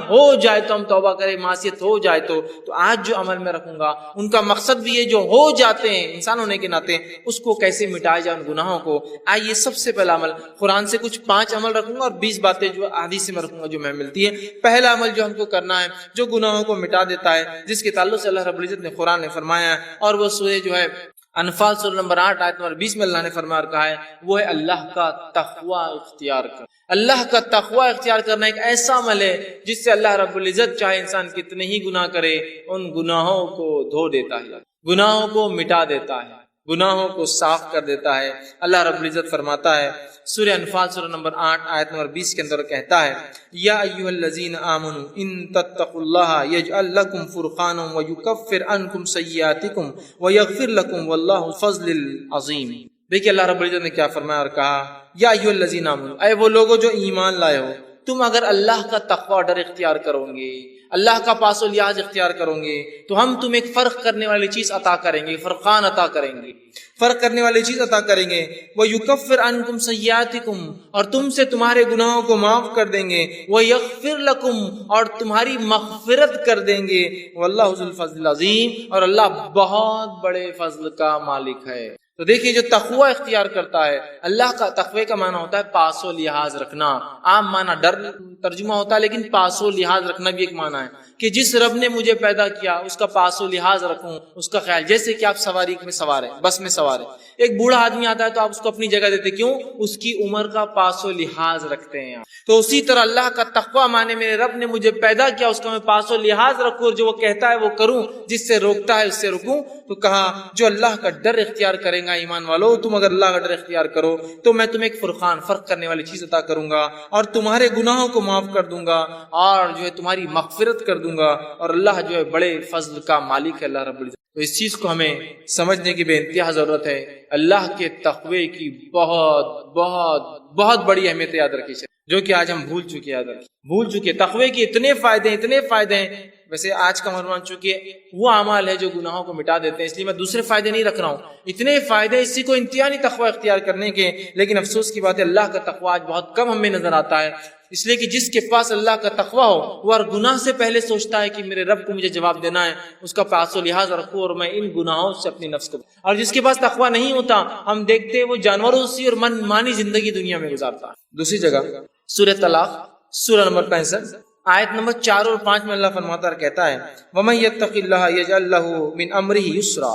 ہو جائے تو ہم توبہ کریں، معصیت ہو جائے تو آج جو عمل میں رکھوں گا ان کا مقصد بھی یہ جو ہو جاتے ہیں انسان ہونے کے ناطے اس کو کیسے مٹایا جائے ان گناہوں کو۔ آئیے سب سے پہلا عمل قرآن سے کچھ 5 عمل رکھوں گا اور 20 باتیں جو حدیث سے میں رکھوں گا جو میں ملتی ہے۔ پہلا عمل جو ہم کو کرنا ہے جو گناہوں کو مٹا دیتا ہے، جس کے تعلق سے اللہ رب العزت نے قرآن نے فرمایا ہے، اور وہ سورہ جو ہے انفال سورہ نمبر 8 آیت نمبر 20 میں اللہ نے فرمایا اور کہا ہے، وہ ہے اللہ کا تقوی اختیار کر۔ اللہ کا تقوی اختیار کرنا ایک ایسا عمل ہے جس سے اللہ رب العزت چاہے انسان کتنے ہی گناہ کرے ان گناہوں کو دھو دیتا ہے، گناہوں کو مٹا دیتا ہے، گناہوں کو صاف کر دیتا ہے۔ اللہ رب العزت فرماتا ہے سورہ انفال سورہ نمبر 8 آیت نمبر 20 کے اندر کہتا ہے، یا ایھا الذین آمنوا ان تتقوا اللہ یجعل لکم فرقانا ویکفر عنکم سیئاتکم ویغفر لکم واللہ ذو الفضل العظیم۔ دیکھیے اللہ رب العزت نے کیا فرمایا اور کہا، یا ایھا الذین آمنوا، اے وہ لوگوں جو ایمان لائے ہو، تم اگر اللہ کا تقوی ڈر اختیار کرو گے، اللہ کا پاس و لحاظ اختیار کرو گے تو ہم تمہیں ایک فرق کرنے والی چیز عطا کریں گے، فرقان عطا کریں گے، فرق کرنے والی چیز عطا کریں گے۔ وَيُكَفِّرْ عَنْكُمْ سَيِّئَاتِكُمْ، اور تم سے تمہارے گناہوں کو معاف کر دیں گے۔ وَيَغْفِرْ لَكُمْ، اور تمہاری مغفرت کر دیں گے۔ وَاللَّهُ ذُو الْفَضْلِ الْعَظِيمِ، اور اللہ بہت بڑے فضل کا مالک ہے۔ تو دیکھیے جو تقوی اختیار کرتا ہے، اللہ کا تقوی کا معنی ہوتا ہے پاس و لحاظ رکھنا، عام معنی ڈر ترجمہ ہوتا ہے، لیکن پاس و لحاظ رکھنا بھی ایک معنی ہے کہ جس رب نے مجھے پیدا کیا اس کا پاس و لحاظ رکھوں، اس کا خیال۔ جیسے کہ آپ سواری میں سوار ہیں، بس میں سوار ہیں، ایک بوڑھا آدمی آتا ہے تو آپ اس کو اپنی جگہ دیتے، کیوں؟ اس کی عمر کا پاس و لحاظ رکھتے ہیں۔ تو اسی طرح اللہ کا تقوی مانے میرے رب نے مجھے پیدا کیا، اس کا میں پاس و لحاظ رکھوں، اور جو وہ کہتا ہے وہ کروں، جس سے روکتا ہے اس سے رکوں۔ تو کہا جو اللہ کا ڈر اختیار کرے گا، ایمان والو تم اگر اللہ کا ڈر اختیار کرو تو میں تمہیں ایک فرقان، فرق کرنے والی چیز عطا کروں گا، اور تمہارے گناہوں کو معاف کر دوں گا، اور جو ہے تمہاری مغفرت کر دوں گا، اور اللہ جو ہے بڑے فضل کا مالک ہے اللہ رب العزت۔ تو اس چیز کو ہمیں سمجھنے کی بے انتہا ضرورت ہے۔ اللہ کے تقوی کی بہت بہت بہت بڑی اہمیت یاد رکھی ہے، جو کہ آج ہم بھول چکے۔ تقوی کے اتنے فائدے ہیں۔ ویسے آج کا عنوان چونکہ وہ اعمال ہے جو گناہوں کو مٹا دیتے ہیں، اس لیے میں دوسرے فائدے نہیں رکھ رہا ہوں۔ اتنے فائدے اسی کو انتہائی تقوی اختیار کرنے کے، لیکن افسوس کی بات ہے اللہ کا تقوی آج بہت کم ہمیں نظر آتا ہے، اس لیے کہ جس کے پاس اللہ کا تقوی ہو وہ ہر گناہ سے پہلے سوچتا ہے کہ میرے رب کو مجھے جواب دینا ہے، اس کا پاس و لحاظ رکھوں اور میں ان گناہوں سے اپنی نفس کو۔ اور جس کے پاس تقوی نہیں ہوتا، ہم دیکھتے ہیں وہ جانوروں سی اور من مانی زندگی دنیا میں گزارتا ہے۔ دوسری جگہ سورہ طلاق سورہ نمبر 65 آیت نمبر 4 اور 5 میں اللہ فرماتا ہے کہتا ہے، وَمَن يَتَّقِ اللَّهَ يَجْعَل لَّهُ مِنْ أَمْرِهِ يُسْرًا،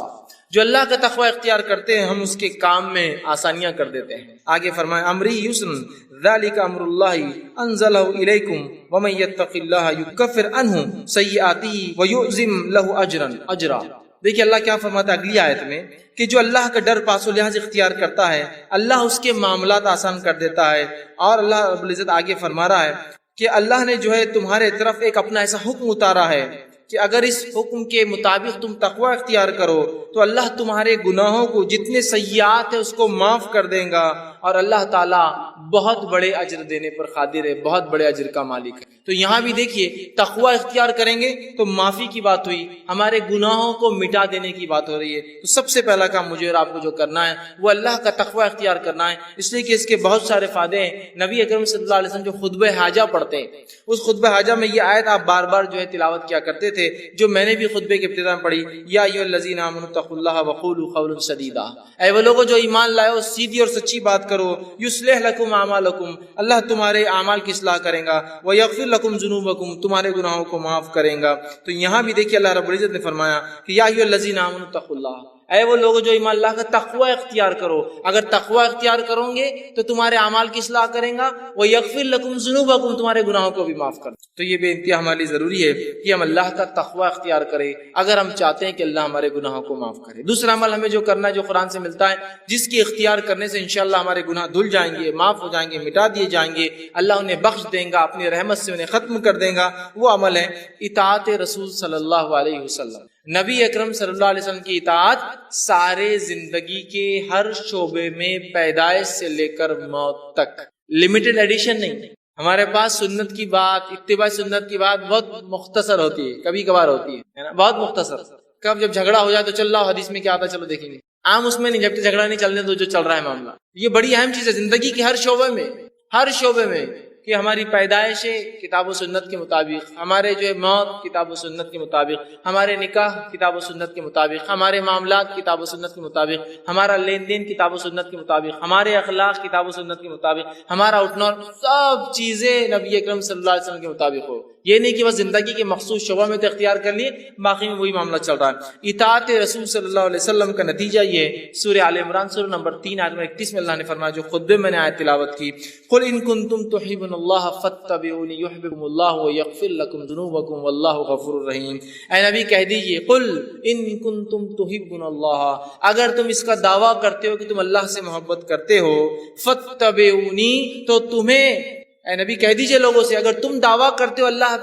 جو اللہ کا تقوی اختیار کرتے ہیں ہم اس کے کام میں آسانیاں کر دیتے ہیں۔ آگے فرمائے أَمْرِهِ يُسْرًا ذَلِكَ أَمْرُ اللَّهِ أَنزَلَهُ إِلَيْكُمْ وَمَن يَتَّقِ اللَّهَ يُكَفِّرْ عَنْهُ سَيِّئَاتِهِ وَيُعْظِمْ لَهُ أَجْرًا۔ دیکھیے اللہ کیا فرماتا ہے اگلی آیت میں کہ جو اللہ کا ڈر پاس و لحاظ اختیار کرتا ہے اللہ اس کے معاملات آسان کر دیتا ہے۔ اور اللہ رب العزت آگے فرما رہا ہے کہ اللہ نے جو ہے تمہارے طرف ایک اپنا ایسا حکم اتارا ہے کہ اگر اس حکم کے مطابق تم تقوی اختیار کرو تو اللہ تمہارے گناہوں کو جتنے سیئات ہیں اس کو معاف کر دے گا، اور اللہ تعالیٰ بہت بڑے اجر دینے پر قادر ہے، بہت بڑے اجر کا مالک ہے۔ تو یہاں بھی دیکھیے تقوی اختیار کریں گے تو معافی کی بات ہوئی، ہمارے گناہوں کو مٹا دینے کی بات ہو رہی ہے۔ تو سب سے پہلا کام مجھے اور آپ کو جو کرنا ہے وہ اللہ کا تقوی اختیار کرنا ہے، اس لیے کہ اس کے بہت سارے فائدے ہیں۔ نبی اکرم صلی اللہ علیہ وسلم جو خطبہ حاجہ پڑھتے ہیں، اس خطبہ حاجہ میں یہ آیت آپ بار بار جو ہے تلاوت کیا کرتے تھے، جو میں نے بھی خطبے کے ابتدا میں پڑھی، یا ایھا الذین آمنوا اتقوا اللہ وقولوا قولا سدیدا، اے وہ لوگوں جو ایمان لائے ہو سیدھی اور سچی بات کرو، یصلح لکم اعمالکم، اللہ تمہارے اعمال کی اصلاح کرے گا، ویغفر لکم ذنوبکم، تمہارے گناہوں کو معاف کرے گا۔ تو یہاں بھی دیکھیے اللہ رب العزت نے فرمایا کہ یا ایھا الذین آمنوا اتقوا اللہ، اے وہ لوگ جو ایمان اللہ کا تقوی اختیار کرو، اگر تقوی اختیار کرو گے تو تمہارے اعمال کی اصلاح کریں گا، وَيَغْفِرْ لَكُمْ ذُنُوبَكُمْ، تمہارے گناہوں کو بھی معاف کر۔ تو یہ بے انتہا ہمارے لیے ضروری ہے کہ ہم اللہ کا تقوی اختیار کریں اگر ہم چاہتے ہیں کہ اللہ ہمارے گناہوں کو معاف کرے۔ دوسرا عمل ہمیں جو کرنا ہے جو قرآن سے ملتا ہے، جس کی اختیار کرنے سے انشاءاللہ ہمارے گناہ دھل جائیں گے، معاف ہو جائیں گے، مٹا دیے جائیں گے، اللہ انہیں بخش دیں گا، اپنی رحمت سے انہیں ختم کر دیں گا، وہ عمل ہے اطاعت رسول صلی اللہ علیہ وسلم۔ نبی اکرم صلی اللہ علیہ وسلم کی اطاعت سارے زندگی کے ہر شعبے میں، پیدائش سے لے کر موت تک، لمیٹڈ ایڈیشن نہیں۔ ہمارے پاس سنت کی بات، اتباع سنت کی بات بہت مختصر ہوتی ہے، کبھی کبھار ہوتی ہے نا، بہت مختصر۔ کب جب جھگڑا ہو جائے تو چل رہا ہو حدیث میں کیا آتا ہے چلو دیکھیں گے، عام اس میں نہیں، جب جھگڑا نہیں چلنے تو جو چل رہا ہے معاملہ، یہ بڑی اہم چیز ہے زندگی کے ہر شعبے میں، ہر شعبے میں کہ ہماری پیدائش کتاب و سنت کے مطابق، ہمارے جو ہے موت کتاب و سنت کے مطابق، ہمارے نکاح کتاب و سنت کے مطابق، ہمارے معاملات کتاب و سنت کے مطابق، ہمارا لین دین کتاب و سنت کے مطابق، ہمارے اخلاق کتاب و سنت کے مطابق، ہمارا اٹھنا، سب چیزیں نبی اکرم صلی اللہ علیہ وسلم کے مطابق ہو. یہ نہیں کہ بس زندگی کے مخصوص شعبہ میں تو اختیار کر لیے، باقی میں وہی معاملہ چل رہا ہے. اطاعت رسول صلی اللہ علیہ وسلم کا نتیجہ یہ سورہ آل عمران سورہ نمبر 3 آیت 31 میں اللہ نے فرمایا، جو خطبے میں نے آیت تلاوت کی، قل ان کنتم تحبون اللہ فاتبعونی یحببکم اللہ ویغفر لکم ذنوبکم واللہ غفور رحیم. اے نبی کہہ دیجئے، قل ان کنتم تحبون اللہ، اگر تم اس کا دعویٰ کرتے ہو کہ تم اللہ سے محبت کرتے ہو، فاتبعونی، تو تمہیں، اے نبی کہہ دیجئے لوگوں سے، اگر تم دعویٰ کرتے ہو اللہ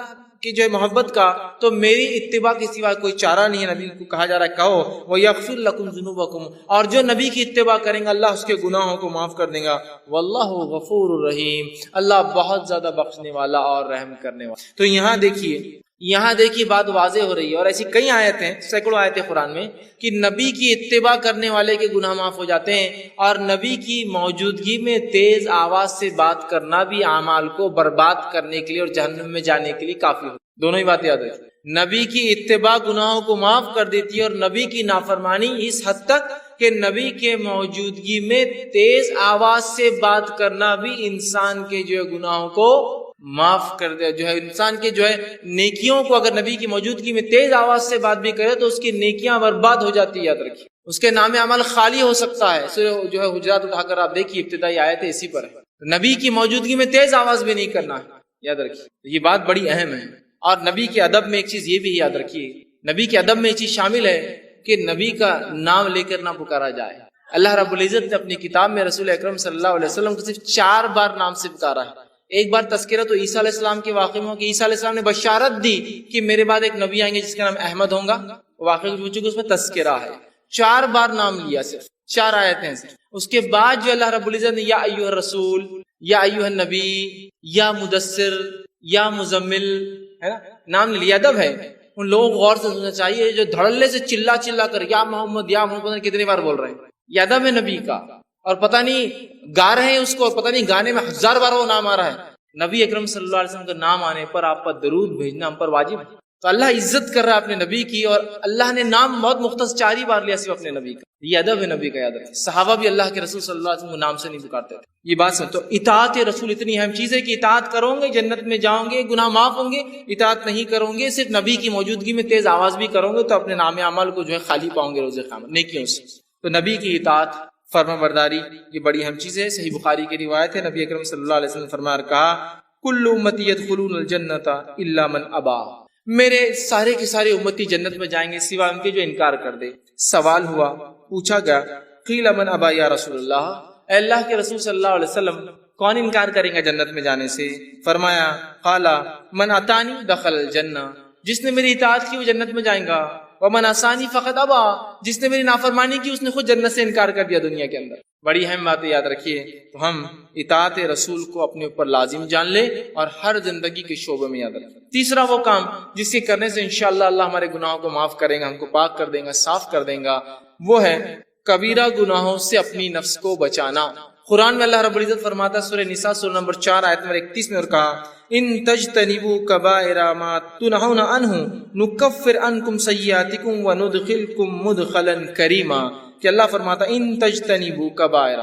کی جو ہے محبت کا، تو میری اتباع کے سوا کوئی چارہ نہیں ہے. نبی کو کہا جا رہا ہے کہو وَيَغْفِرْ لَكُمْ ذُنُوبَكُمْ، اور جو نبی کی اتباع کریں گا اللہ اس کے گناہوں کو معاف کر دے گا. واللہ غفور الرحیم، اللہ بہت زیادہ بخشنے والا اور رحم کرنے والا. تو یہاں دیکھیے بات واضح ہو رہی ہے، اور ایسی کئی آیتیں، سینکڑوں آیتیں قرآن میں، کہ نبی کی اتباع کرنے والے کے گناہ معاف ہو جاتے ہیں، اور نبی کی موجودگی میں تیز آواز سے بات کرنا بھی اعمال کو برباد کرنے کے لیے اور جہنم میں جانے کے لیے کافی ہو. دونوں ہی بات یاد رکھیں، نبی کی اتباع گناہوں کو معاف کر دیتی ہے، اور نبی کی نافرمانی اس حد تک کہ نبی کے موجودگی میں تیز آواز سے بات کرنا بھی انسان کے جو ہے گناہوں کو معاف کر دے، جو ہے انسان کے جو ہے نیکیوں کو، اگر نبی کی موجودگی میں تیز آواز سے بات بھی کرے تو اس کی نیکیاں برباد ہو جاتی ہے. یاد رکھیے، اس کے نام عمل خالی ہو سکتا ہے. جو ہے حجرات اٹھا کر آپ دیکھیے، ابتدائی آیت ہے اسی پر ہے. نبی کی موجودگی میں تیز آواز بھی نہیں کرنا ہے. یاد رکھیے، یہ بات بڑی اہم ہے. اور نبی کے ادب میں ایک چیز یہ بھی یاد رکھیے، نبی کے ادب میں یہ چیز شامل ہے کہ نبی کا نام لے کر نہ پکارا جائے. اللہ رب العزت نے اپنی کتاب میں رسول اکرم صلی اللہ علیہ وسلم کو صرف 4 بار نام سے پکارا ہے. ایک بار تذکرہ تو عیسیٰ علیہ السلام کے واقعے میں ہو کہ عیسیٰ علیہ السلام نے بشارت دی کہ میرے بعد ایک نبی آئیں گے جس کا نام احمد ہوگا. واقعے کو پوچھو کہ اس میں تذکرہ ہے. 4 بار نام لیا، صرف 4 آیتیں ہیں. اس کے بعد جو اللہ رب العزت نے یا ایھا الرسول، یا ایھا النبی، یا مدثر، یا مزمل، ہے نا، نام لیا. ادب ہے. ان لوگوں کو غور سے سننا چاہیے جو دھڑلے سے چلا کر یا محمد یا محمد کتنی بار بول رہے ہیں. یہ ادب ہے نبی کا. اور پتہ نہیں گا رہے ہیں اس کو، اور پتہ نہیں گانے میں 1000 بار وہ نام آ رہا ہے. نبی اکرم صلی اللہ علیہ وسلم کا نام آنے پر آپ پر درود بھیجنا ہم پر واجب ہے. تو اللہ عزت کر رہا ہے اپنے نبی کی، اور اللہ نے نام بہت مختصر 4 ہی بار لیا صرف اپنے نبی کا. یہ ادب ہے نبی کا. یاد رکھیں، صحابہ بھی اللہ کے رسول صلی اللہ علیہ وسلم کو نام سے نہیں پکارتے تھے. یہ بات سن. تو اطاعت رسول اتنی اہم چیز ہے کہ اطاعت کرو گے جنت میں جاؤ گے، گناہ معاف ہوں گے. اطاعت نہیں کرو گے، صرف نبی کی موجودگی میں تیز آواز بھی کرو گے، تو اپنے نام اعمال کو جو ہے خالی پاؤں گے روز قیامت نیکیوں سے. تو نبی کی اطاعت، فرما برداری، یہ بڑی اہم چیز ہے. صحیح بخاری کی روایت ہے، نبی اکرم صلی اللہ علیہ وسلم فرمایا کہا، کل امتی یدخلون الجنۃ الا من ابا، میرے سارے کے سارے امتی جنت میں جائیں گے سوائے ان کے جو انکار کر دے. سوال ہوا، پوچھا گیا، قیل من ابا یا رسول اللہ، اے اللہ کے رسول صلی اللہ علیہ وسلم کون انکار کریں گا جنت میں جانے سے؟ فرمایا، قال من اتانی دخل الجنہ، جس نے میری اطاعت کی وہ جنت میں جائیں گا. ومن عصانی فقد ابا، جس نے میری نافرمانی کی اس نے خود جنت سے انکار کر دیا دنیا کے اندر. بڑی اہم بات یاد رکھیے. تو ہم اطاعت رسول کو اپنے اوپر لازم جان لے اور ہر زندگی کے شعبے میں یاد رکھیں. تیسرا وہ کام جس کے کرنے سے انشاءاللہ اللہ ہمارے گناہوں کو معاف کرے گا، ہم کو پاک کر دے گا، صاف کر دے گا، وہ ہے کبیرہ گناہوں سے اپنی نفس کو بچانا. قرآن میں اللہ رب العزت فرماتا ہے سورہ نساء سورہ نمبر 4 آیت نمبر 31 میں، اور کہا، ان تجتنبوا کبائر ما تنہون عنہ نکفر عنکم سیئاتکم وندخلکم مدخلا کریما. کہ اللہ فرماتا ان تجتنبوا کبائر،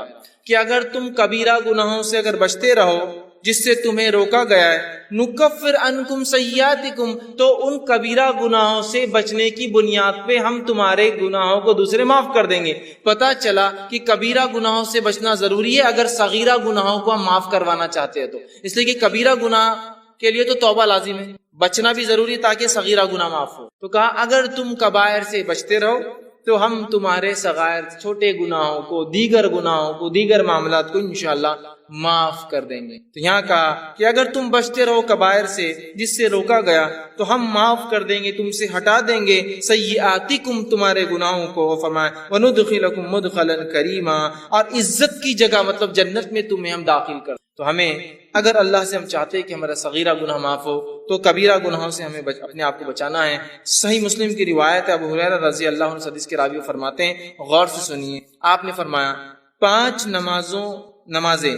کہ اگر تم کبیرہ گناہوں سے اگر بچتے رہو جس سے تمہیں روکا گیا ہے، نکفر عنکم سیئاتکم، تو ان کبیرہ گناہوں سے بچنے کی بنیاد پہ ہم تمہارے گناہوں کو دوسرے معاف کر دیں گے. پتہ چلا کہ کبیرہ گناہوں سے بچنا ضروری ہے اگر صغیرہ گناہوں کو ہم معاف کروانا چاہتے ہیں تو. اس لیے کہ کبیرہ گناہ کے لیے تو توبہ لازم ہے، بچنا بھی ضروری ہے تاکہ صغیرہ گناہ معاف ہو. تو کہا اگر تم کبائر سے بچتے رہو تو ہم تمہارے صغائر چھوٹے گناہوں کو، دیگر گناہوں کو، دیگر معاملات کو انشاءاللہ معاف کر دیں گے. تو یہاں کہا کہ اگر تم بچتے رہو کبائر سے جس سے روکا گیا تو ہم معاف کر دیں گے، تم سے ہٹا دیں گے سیئاتکم تمہارے گناہوں کو. فرمایا وندخلکم مدخلا کریما، اور عزت کی جگہ مطلب جنت میں تمہیں ہم داخل کر. تو ہمیں اگر اللہ سے ہم چاہتے ہیں کہ ہمارا صغیرہ گناہ معاف ہو تو کبیرہ گناہوں سے ہمیں اپنے آپ کو بچانا ہے. صحیح مسلم کی روایت ہے، ابو ہریرہ رضی اللہ عنہ حدیث کے راوی فرماتے ہیں، غور سے سنیے. آپ نے فرمایا 5 نمازیں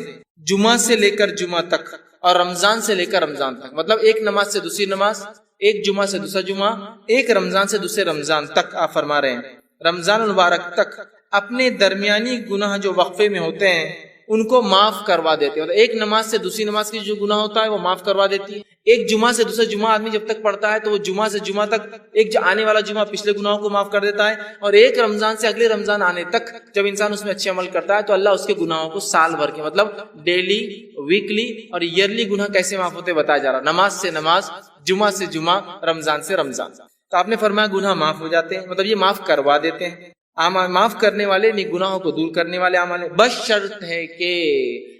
جمعہ سے لے کر جمعہ تک اور رمضان سے لے کر رمضان تک، مطلب ایک نماز سے دوسری نماز، ایک جمعہ سے دوسرا جمعہ، ایک رمضان سے دوسرے رمضان تک آپ فرما رہے ہیں رمضان المبارک تک اپنے درمیانی گناہ جو وقفے میں ہوتے ہیں ان کو معاف کروا دیتے ہیں. ایک نماز سے دوسری نماز کی جو گناہ ہوتا ہے وہ معاف کروا دیتی ہے. ایک جمعہ سے دوسرا جمعہ آدمی جب تک پڑھتا ہے تو وہ جمعہ سے جمعہ تک ایک آنے والا جمعہ پچھلے گناہوں کو معاف کر دیتا ہے، اور ایک رمضان سے اگلے رمضان آنے تک جب انسان اس میں اچھے عمل کرتا ہے تو اللہ اس کے گناہوں کو سال بھر کے، مطلب ڈیلی، ویکلی اور ایئرلی گناہ کیسے معاف ہوتے بتایا جا رہا، نماز سے نماز، جمعہ سے جمعہ، رمضان سے رمضان. تو آپ نے فرمایا گناہ معاف ہو جاتے ہیں، مطلب یہ معاف کروا دیتے ہیں. معاف کرنے والے نہیں، گناہوں کو دور کرنے والے عمل ہے. بس شرط ہے کہ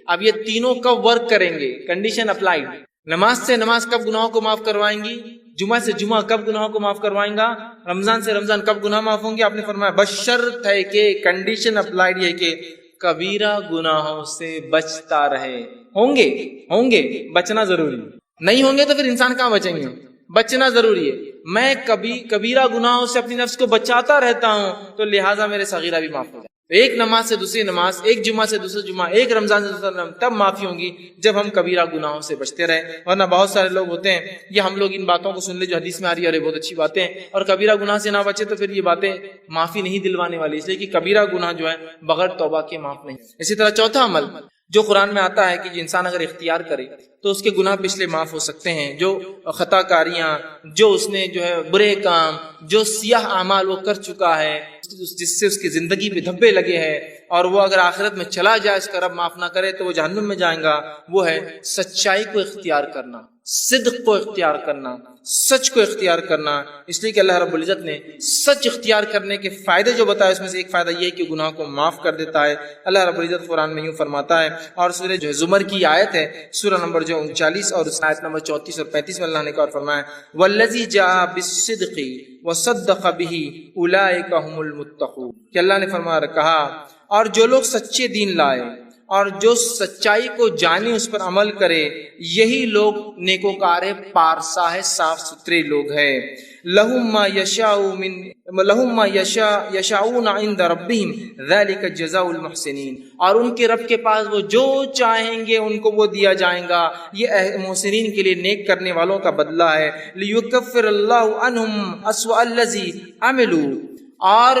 اب یہ تینوں کب ورک کریں گے، کنڈیشن اپلائیڈ. نماز سے نماز کب گناہوں کو معاف کروائیں گی، جمعہ سے جمعہ کب گناہوں کو معاف کروائیں گا، رمضان سے رمضان کب گناہ معاف ہوں گے. آپ نے فرمایا بس شرط ہے کہ، کنڈیشن اپلائیڈ ہے کہ کبیرہ گناہوں سے بچتا رہے. ہوں گے بچنا ضروری، نہیں ہوں گے تو پھر انسان کہاں بچیں گے، بچنا ضروری ہے. میں کبیرہ گناہوں سے اپنی نفس کو بچاتا رہتا ہوں تو لہٰذا میرے صغیرہ بھی معاف ہو جائے. ایک نماز سے دوسری نماز، ایک جمعہ سے دوسرا جمعہ، ایک رمضان سے دوسرا رمضان، تب معافی ہوں گی جب ہم کبیرہ گناہوں سے بچتے رہے. ورنہ بہت سارے لوگ ہوتے ہیں، یہ ہم لوگ ان باتوں کو سن لے جو حدیث میں آ رہی ہے، اور بہت اچھی باتیں ہیں، اور کبیرہ گناہ سے نہ بچے تو پھر یہ باتیں معافی نہیں دلوانے والی، اس لیے کہ کبیرہ گناہ جو ہے بغیر توبہ کے معاف نہیں. اسی طرح چوتھا عمل جو قرآن میں آتا ہے کہ انسان اگر اختیار کرے تو اس کے گناہ پچھلے معاف ہو سکتے ہیں. جو خطا کاریاں، جو اس نے جو ہے برے کام، جو سیاہ اعمال وہ کر چکا ہے جس سے اس کی زندگی پہ دھبے لگے ہیں، اور وہ اگر آخرت میں چلا جائے اس کا رب معاف نہ کرے تو وہ جہنم میں جائیں گا، وہ ہے سچائی کو اختیار کرنا، صدق کو اختیار کرنا، سچ کو اختیار کرنا. اس لیے کہ اللہ رب العزت نے سچ اختیار کرنے کے فائدے جو بتائے اس میں سے ایک فائدہ یہ ہے کہ گناہ کو معاف کر دیتا ہے. اللہ رب العزت قرآن میں یوں فرماتا ہے، اور سورہ جو زمر کی آیت ہے، سورہ نمبر جو 39 اور آیت نمبر 34 اور 35 میں اللہ نے کہا فرمایا والذی جاء بالصدق وصدق به اولئک هم المتقون، کہ اللہ نے فرمایا کہا اور جو لوگ سچے دین لائے اور جو سچائی کو جانے اس پر عمل کرے یہی لوگ نیکوکار ہے، پارسا ہے، صاف ستھرے لوگ ہیں. لہم ما یشاؤون عند ربہم ذلک جزاء المحسنین، اور ان کے رب کے پاس وہ جو چاہیں گے ان کو وہ دیا جائیں گا، یہ محسنین کے لیے، نیک کرنے والوں کا بدلہ ہے. لیکفر اللہ عنہم اسوأ الذی عملوا، اور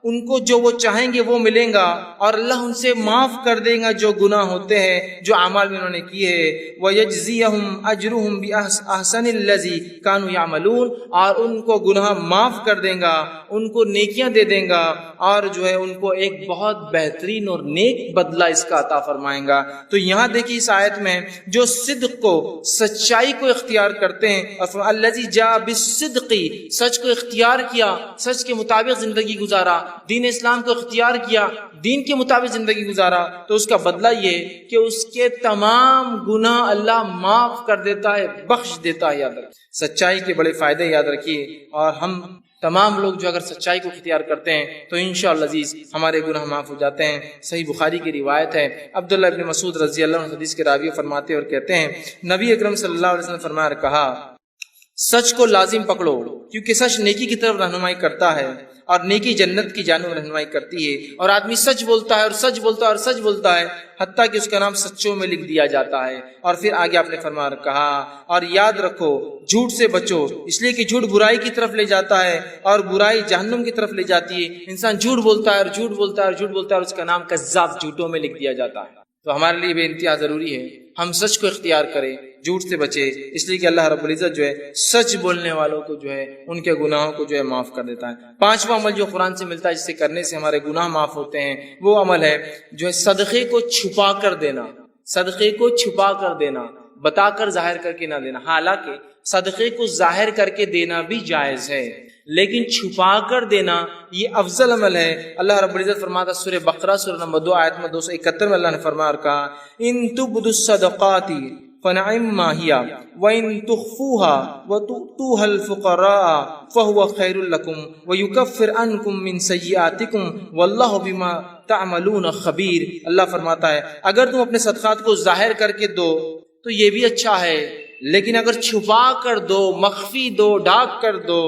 ان کو جو وہ چاہیں گے وہ ملیں گا، اور اللہ ان سے معاف کر دے گا جو گناہ ہوتے ہیں، جو اعمال میں انہوں نے کیے ہیں. وَيَجْزِيَهُمْ أَجْرُهُمْ بِأَحْسَنِ الَّذِي كَانُوا يَعْمَلُونَ، اور ان کو گناہ معاف کر دیں گا، ان کو نیکیاں دے دیں گا، اور جو ہے ان کو ایک بہت بہترین اور نیک بدلہ اس کا عطا فرمائیں گا. تو یہاں دیکھیے اس آیت میں جو صدق کو، سچائی کو اختیار کرتے ہیں، اور الَّذِي جَاءَ بِالصِّدْقِ، سچ کو اختیار کیا، سچ کے مطابق زندگی گزارا، دین اسلام کو اختیار کیا، دین کے مطابق زندگی گزارا، تو اس کا بدلہ یہ کہ اس کے تمام گناہ اللہ معاف کر دیتا ہے، بخش دیتا ہے. یاد رکھیے سچائی کے بڑے فائدے یاد رکھیے، اور ہم تمام لوگ جو اگر سچائی کو اختیار کرتے ہیں تو انشاءاللہ عزیز ہمارے گناہ معاف ہو جاتے ہیں. صحیح بخاری کی روایت ہے، عبداللہ ابن مسعود رضی اللہ عنہ حدیث کے راوی فرماتے اور کہتے ہیں نبی اکرم صلی اللہ علیہ وسلم فرمایا کہا سچ کو لازم پکڑو، کیونکہ سچ نیکی کی طرف رہنمائی کرتا ہے، اور نیکی جنت کی جانب رہنمائی کرتی ہے. اور آدمی سچ بولتا ہے اور سچ بولتا ہے اور سچ بولتا ہے حتیٰ کہ اس کا نام سچوں میں لکھ دیا جاتا ہے. اور پھر آگے آپ نے فرمایا کہا اور یاد رکھو جھوٹ سے بچو، اس لیے کہ جھوٹ برائی کی طرف لے جاتا ہے اور برائی جہنم کی طرف لے جاتی ہے. انسان جھوٹ بولتا ہے اور جھوٹ بولتا ہے اور جھوٹ بولتا ہے اور اس کا نام کذاب جھوٹوں میں لکھ دیا جاتا ہے. تو ہمارے لیے بے انتہا ضروری ہے ہم سچ کو اختیار کریں، جھوٹ سے بچے، اس لیے کہ اللہ رب العزت جو ہے سچ بولنے والوں کو جو ہے ان کے گناہوں کو جو ہے معاف کر دیتا ہے. پانچواں عمل جو قرآن سے ملتا ہے جس سے کرنے سے ہمارے گناہ معاف ہوتے ہیں وہ عمل ہے جو ہے صدقے کو چھپا کر دینا. صدقے کو چھپا کر دینا، بتا کر ظاہر کر کے نہ دینا. حالانکہ صدقے کو ظاہر کر کے دینا بھی جائز ہے، لیکن چھپا کر دینا یہ افضل عمل ہے. اللہ رب العزت فرماتا سورہ بقرہ سورہ نمبر 2 آیت میں 271 میں اللہ نے فرمایا اور کہا ان تبدوا الصدقات فنعما هي وان تخفوها وتؤتوها الفقراء فهو خير لكم ويكفر عنكم من سيئاتكم والله بما تعملون خبير. اللہ فرماتا ہے اگر تم اپنے صدقات کو ظاہر کر کے دو تو یہ بھی اچھا ہے، لیکن اگر چھپا کر دو، مخفی دو، ڈھانپ کر دو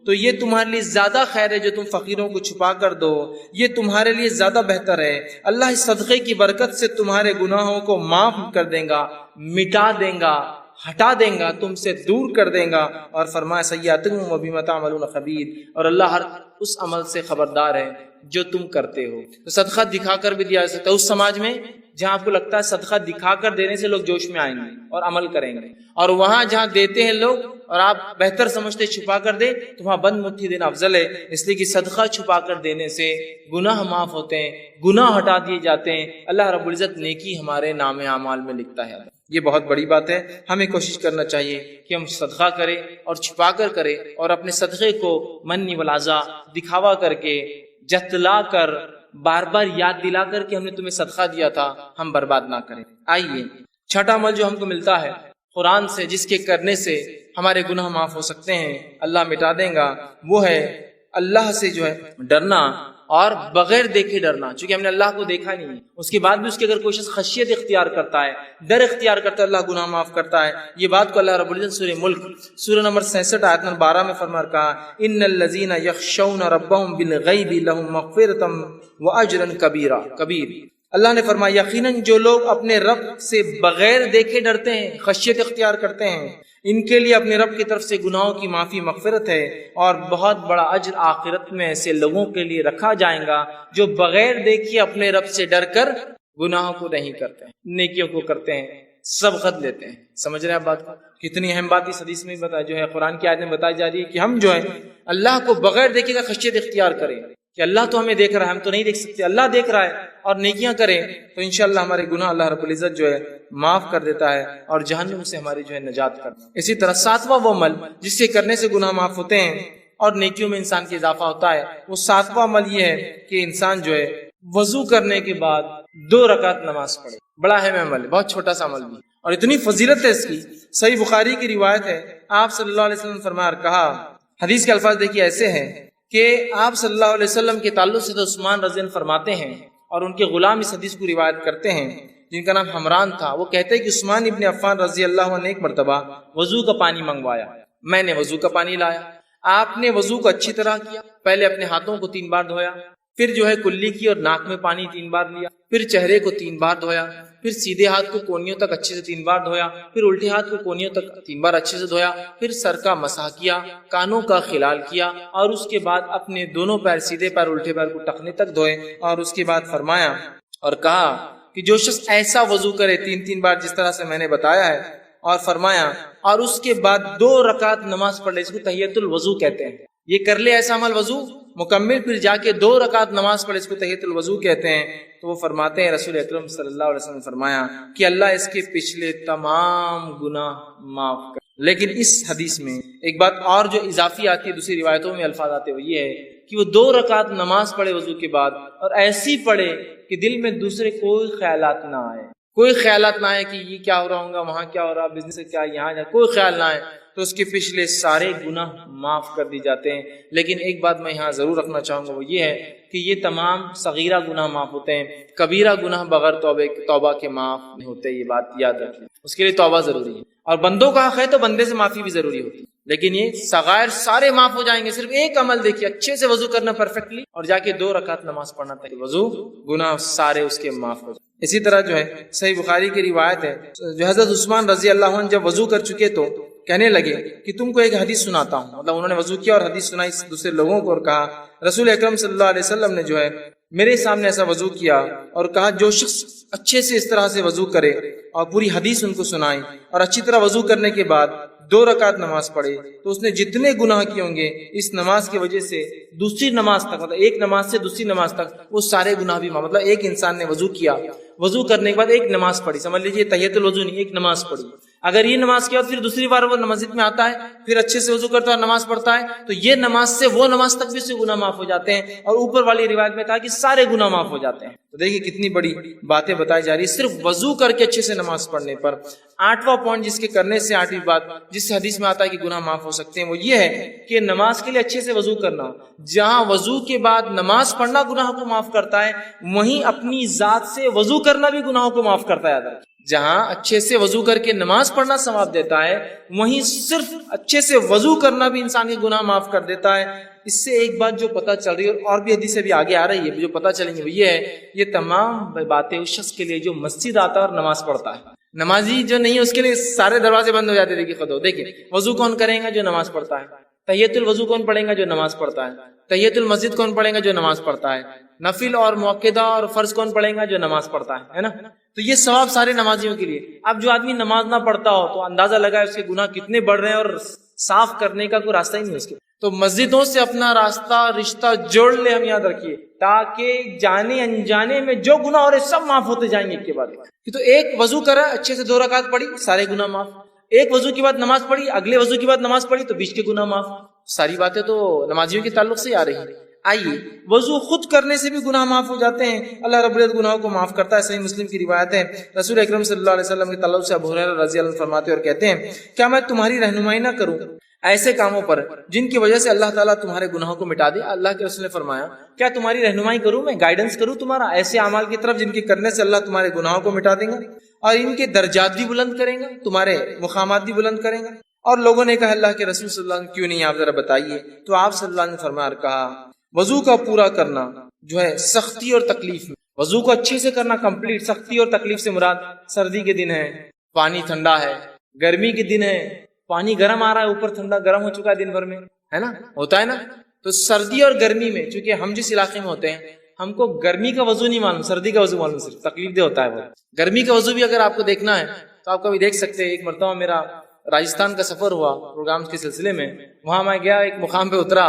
تو یہ تمہارے لیے زیادہ خیر ہے جو تم فقیروں کو چھپا کر دو، یہ تمہارے لیے زیادہ بہتر ہے۔ اللہ اس صدقے کی برکت سے تمہارے گناہوں کو معاف کر دے گا، مٹا دے گا، ہٹا دیں گا، تم سے دور کر دیں گا، اور فرمایا سیئاتکم وبما تعملون خبیر، اور اللہ ہر اس عمل سے خبردار ہے جو تم کرتے ہو۔ تو صدقہ دکھا کر بھی دیا جا سکتا ہے اس سماج میں جہاں آپ کو لگتا ہے صدقہ دکھا کر دینے سے لوگ جوش میں آئیں گے اور عمل کریں گے، اور وہاں جہاں دیتے ہیں لوگ اور آپ بہتر سمجھتے چھپا کر دے تو وہاں بند مٹھی دینا افضل ہے، اس لیے کہ صدقہ چھپا کر دینے سے گناہ معاف ہوتے ہیں، گناہ ہٹا دیے جاتے ہیں، اللہ رب العزت نیکی ہمارے نام اعمال میں لکھتا ہے۔ یہ بہت بڑی بات ہے، ہمیں کوشش کرنا چاہیے کہ ہم صدقہ کریں اور چھپا کر کریں، اور اپنے صدقے کو منی والعزا دکھاوا کر کے، جتلا کر، بار بار یاد دلا کر کہ ہم نے تمہیں صدقہ دیا تھا، ہم برباد نہ کریں۔ آئیے چھٹا عمل جو ہم کو ملتا ہے قرآن سے، جس کے کرنے سے ہمارے گناہ معاف ہو سکتے ہیں، اللہ مٹا دیں گا، وہ ہے اللہ سے جو ہے ڈرنا، اور بغیر دیکھے ڈرنا۔ چونکہ ہم نے اللہ کو دیکھا نہیں ہے، اس کے بعد بھی اس کی اگر کوئی شخص خشیت اختیار کرتا ہے، ڈر اختیار کرتا ہے، اللہ گناہ معاف کرتا ہے۔ یہ بات کو اللہ رب العزت سورہ ملک سورہ نمبر 66 آیت نمبر 12 میں فرما کہا، ان الذین یخشون ربهم بالغیب لهم مغفرۃ واجر کبیر۔ اللہ نے فرمایا یقیناً جو لوگ اپنے رب سے بغیر دیکھے ڈرتے ہیں، خشیت اختیار کرتے ہیں، ان کے لیے اپنے رب کی طرف سے گناہوں کی معافی مغفرت ہے، اور بہت بڑا اجر آخرت میں ایسے لوگوں کے لیے رکھا جائے گا جو بغیر دیکھے اپنے رب سے ڈر کر گناہوں کو نہیں کرتے ہیں، نیکیوں کو کرتے ہیں، سبقت لیتے ہیں۔ سمجھ رہے ہیں آپ بات کو؟ کتنی اہم بات اس حدیث میں بتایا، جو ہے قرآن کی آیت میں بتائی جا رہی ہے کہ ہم جو ہے اللہ کو بغیر دیکھے کا خشیت اختیار کریں، کہ اللہ تو ہمیں دیکھ رہا ہے، ہم تو نہیں دیکھ سکتے، اللہ دیکھ رہا ہے، اور نیکیاں کریں تو انشاءاللہ ہمارے گناہ اللہ رب العزت جو ہے معاف کر دیتا ہے اور جہنم سے ہماری جو ہے نجات کرتا ہے۔ اسی طرح ساتواں وہ عمل جس سے کرنے سے گناہ معاف ہوتے ہیں اور نیکیوں میں انسان کے اضافہ ہوتا ہے، وہ ساتواں عمل یہ ہے کہ انسان جو ہے وضو کرنے کے بعد 2 رکعت نماز پڑھے۔ بڑا اہم عمل ہے، بہت چھوٹا سا عمل بھی، اور اتنی فضیلت ہے اس کی۔ صحیح بخاری کی روایت ہے، آپ صلی اللہ علیہ وسلم نے فرمایا اور کہا، حدیث کے الفاظ دیکھیے ایسے ہیں کہ آپ صلی اللہ علیہ وسلم کے تعلق سے تو عثمان رضی اللہ عنہ فرماتے ہیں، اور ان کے غلام اس حدیث کو روایت کرتے ہیں جن کا نام حمران تھا، وہ کہتے ہیں کہ عثمان ابن عفان رضی اللہ عنہ نے ایک مرتبہ وضو کا پانی منگوایا، میں نے وضو کا پانی لایا، آپ نے وضو کو اچھی طرح کیا، پہلے اپنے ہاتھوں کو 3 بار دھویا، پھر جو ہے کلی کی اور ناک میں پانی 3 بار لیا، پھر چہرے کو 3 بار دھویا، پھر سیدھے ہاتھ کو کونیوں تک اچھے سے 3 بار دھویا، پھر الٹے ہاتھ کو کونیوں تک 3 بار اچھے سے دھویا، پھر سر کا مسح کیا، کانوں کا خلال کیا، اور اس کے بعد اپنے دونوں پیر، سیدھے پیر الٹے پیر کو ٹخنے تک دھوئے، اور اس کے بعد فرمایا اور کہا کہ جو شخص ایسا وضو کرے 3 بار جس طرح سے میں نے بتایا ہے، اور فرمایا اور اس کے بعد 2 رکعت نماز پڑھ لے، اس کو تحیۃ الوضو کہتے ہیں، یہ کر لے ایسا عمل وضو مکمل، پھر جا کے 2 رکعت نماز پڑھے، اس کو تحیۃ الوضو کہتے ہیں، تو وہ فرماتے ہیں رسول اکرم صلی اللہ علیہ وسلم نے فرمایا کہ اللہ اس کے پچھلے تمام گناہ معاف کر۔ لیکن اس حدیث میں ایک بات اور جو اضافی آتی ہے، دوسری روایتوں میں الفاظ آتے وہ یہ ہے کہ وہ 2 رکعت نماز پڑھے وضو کے بعد، اور ایسی پڑھے کہ دل میں دوسرے کوئی خیالات نہ آئے، کوئی خیالات نہ آئے کہ یہ کیا ہو رہا ہوگا، وہاں کیا ہو رہا، بزنس کیا، یہاں جا، کوئی خیال نہ آئے، تو اس کے پچھلے سارے گناہ معاف کر دی جاتے ہیں۔ لیکن ایک بات میں یہاں ضرور رکھنا چاہوں گا، وہ یہ ہے کہ یہ تمام صغیرہ گناہ معاف ہوتے ہیں، کبیرہ گناہ بغیر توبہ کے معاف نہیں ہوتے، یہ بات یاد رکھیں، اس کے لیے توبہ ضروری ہے، اور بندوں کا حق ہے تو بندے سے معافی بھی ضروری ہوتی ہے، لیکن یہ صغائر سارے معاف ہو جائیں گے، صرف ایک عمل دیکھیے، اچھے سے وضو کرنا پرفیکٹلی، اور جا کے 2 رکعت نماز پڑھنا تاکہ وضو گناہ سارے اس کے معاف ہو جائیں۔ اسی طرح جو ہے صحیح بخاری کی روایت ہے، جو حضرت عثمان رضی اللہ عنہ جب وضو کر چکے تو کہنے لگے کہ تم کو ایک حدیث سناتا ہوں، مطلب انہوں نے وضو کیا اور حدیث سنائی دوسرے لوگوں کو، اور کہا رسول اکرم صلی اللہ علیہ وسلم نے جو ہے میرے سامنے ایسا وضو کیا، اور کہا جو شخص اچھے سے اس طرح سے وضو کرے اور پوری حدیث ان کو سنائی، اور اچھی طرح وضو کرنے کے بعد 2 رکعت نماز پڑھے، تو اس نے جتنے گناہ کیے ہوں گے اس نماز کی وجہ سے دوسری نماز تک، مطلب ایک نماز سے دوسری نماز تک وہ سارے گناہ بھی معاف۔ مطلب ایک انسان نے وضو کیا، وضو کرنے کے بعد ایک نماز پڑھی، سمجھ لیجیے تحیۃ الوضو نہیں، ایک نماز پڑھی، اگر یہ نماز کے بعد پھر دوسری بار وہ مسجد میں آتا ہے، پھر اچھے سے وضو کرتا ہے، نماز پڑھتا ہے، تو یہ نماز سے وہ نماز تک بھی اس سے گناہ معاف ہو جاتے ہیں، اور اوپر والی روایت میں کہا کہ سارے گناہ معاف ہو جاتے ہیں۔ تو دیکھیے کتنی بڑی باتیں بتائی جا رہی ہے صرف وضو کر کے اچھے سے نماز پڑھنے پر۔ 8واں پوائنٹ جس کے کرنے سے 8ویں بات جس سے حدیث میں آتا ہے کہ گناہ معاف ہو سکتے ہیں، وہ یہ ہے کہ نماز کے لیے اچھے سے وضو کرنا، جہاں وضو کے بعد نماز پڑھنا گناہ کو معاف کرتا ہے، وہیں اپنی ذات سے وضو کرنا بھی گناہوں کو معاف کرتا ہے۔ جہاں اچھے سے وضو کر کے نماز پڑھنا ثواب دیتا ہے، وہیں صرف اچھے سے وضو کرنا بھی انسان کے گناہ معاف کر دیتا ہے۔ اس سے ایک بات جو پتہ چل رہی ہے، اور بھی حدیثیں بھی آگے آ رہی ہے جو پتہ چلیں گی، وہ یہ ہے، یہ تمام باتیں اس شخص کے لیے جو مسجد آتا ہے اور نماز پڑھتا ہے۔ نمازی جو نہیں ہے اس کے لیے سارے دروازے بند ہو جاتے ہیں۔ دیکھیے خود دیکھیے، وضو کون کرے گا؟ جو نماز پڑھتا ہے۔ تحیۃ الوضو کون پڑھے گا؟ جو نماز پڑھتا ہے۔ تحیۃ المسجد کون پڑھے گا؟ جو نماز پڑھتا ہے۔ نفل اور موقدہ اور فرض کون پڑھے گا؟ جو نماز پڑھتا ہے نا؟ تو یہ ثواب سارے نمازیوں کے لیے۔ اب جو آدمی نماز نہ پڑھتا ہو تو اندازہ لگائے اس کے گناہ کتنے بڑھ رہے ہیں، اور صاف کرنے کا کوئی راستہ ہی نہیں اس کے۔ تو مسجدوں سے اپنا رشتہ جوڑ لے، ہم یاد رکھیے، تاکہ جانے انجانے میں جو گناہ ہو رہے سب معاف ہوتے جائیں گے ایک کے بعد ایک۔ تو ایک وضو کرا، اچھے سے 2 رکعت پڑھی، سارے گناہ معاف۔ ایک وضو کے بعد نماز پڑھی، اگلے وضو کے بعد نماز پڑھی تو بیچ کے گناہ معاف۔ ساری باتیں تو نمازیوں کے تعلق سے ہی آ رہی ہیں۔ آئیے، وضو خود کرنے سے بھی گناہ معاف ہو جاتے ہیں، اللہ رب العزت گناہوں کو معاف کرتا ہے۔ صحیح مسلم کی روایت ہے، رسول اکرم صلی اللہ علیہ وسلم کے تعلق سے ابو ہریرہ رضی اللہ عنہ فرماتے اور کہتے ہیں، کیا میں تمہاری رہنمائی نہ کروں ایسے کاموں پر جن کی وجہ سے اللہ تعالیٰ تمہارے گناہوں کو مٹا دے؟ اللہ کے رسول نے فرمایا، کیا تمہاری رہنمائی کروں، میں گائیڈنس کروں تمہارا ایسے اعمال کی طرف جن کے کرنے سے اللہ تمہارے گناہوں کو مٹا دے گا اور ان کے درجات بھی بلند کرے گا، تمہارے مقامات بھی بلند کرے گا؟ اور لوگوں نے کہا، اللہ کے رسول صلی اللہ علیہ وسلم کیوں نہیں، آپ ذرا بتائیے۔ تو آپ صلی اللہ علیہ وسلم نے فرمایا اور کہا، وضو کا پورا کرنا جو ہے سختی اور تکلیف میں، وضو کو اچھے سے کرنا کمپلیٹ۔ سختی اور تکلیف سے مراد سردی کے دن ہے، پانی ٹھنڈا ہے، گرمی کے دن ہے، پانی گرم آ رہا ہے، اوپر ٹھنڈا گرم ہو چکا ہے دن بھر میں، ہے نا، ہوتا ہے نا۔ تو سردی اور گرمی میں، چونکہ ہم جس علاقے میں ہوتے ہیں ہم کو گرمی کا وضو نہیں معلوم، سردی کا وضو معلوم، صرف تکلیف دہ ہوتا ہے وہ۔ گرمی کا وضو بھی اگر آپ کو دیکھنا ہے تو آپ کبھی دیکھ سکتے ہیں۔ ایک مرتبہ میرا راجستھان کا سفر ہوا پروگرام کے سلسلے میں، وہاں میں گیا، ایک مقام پہ اترا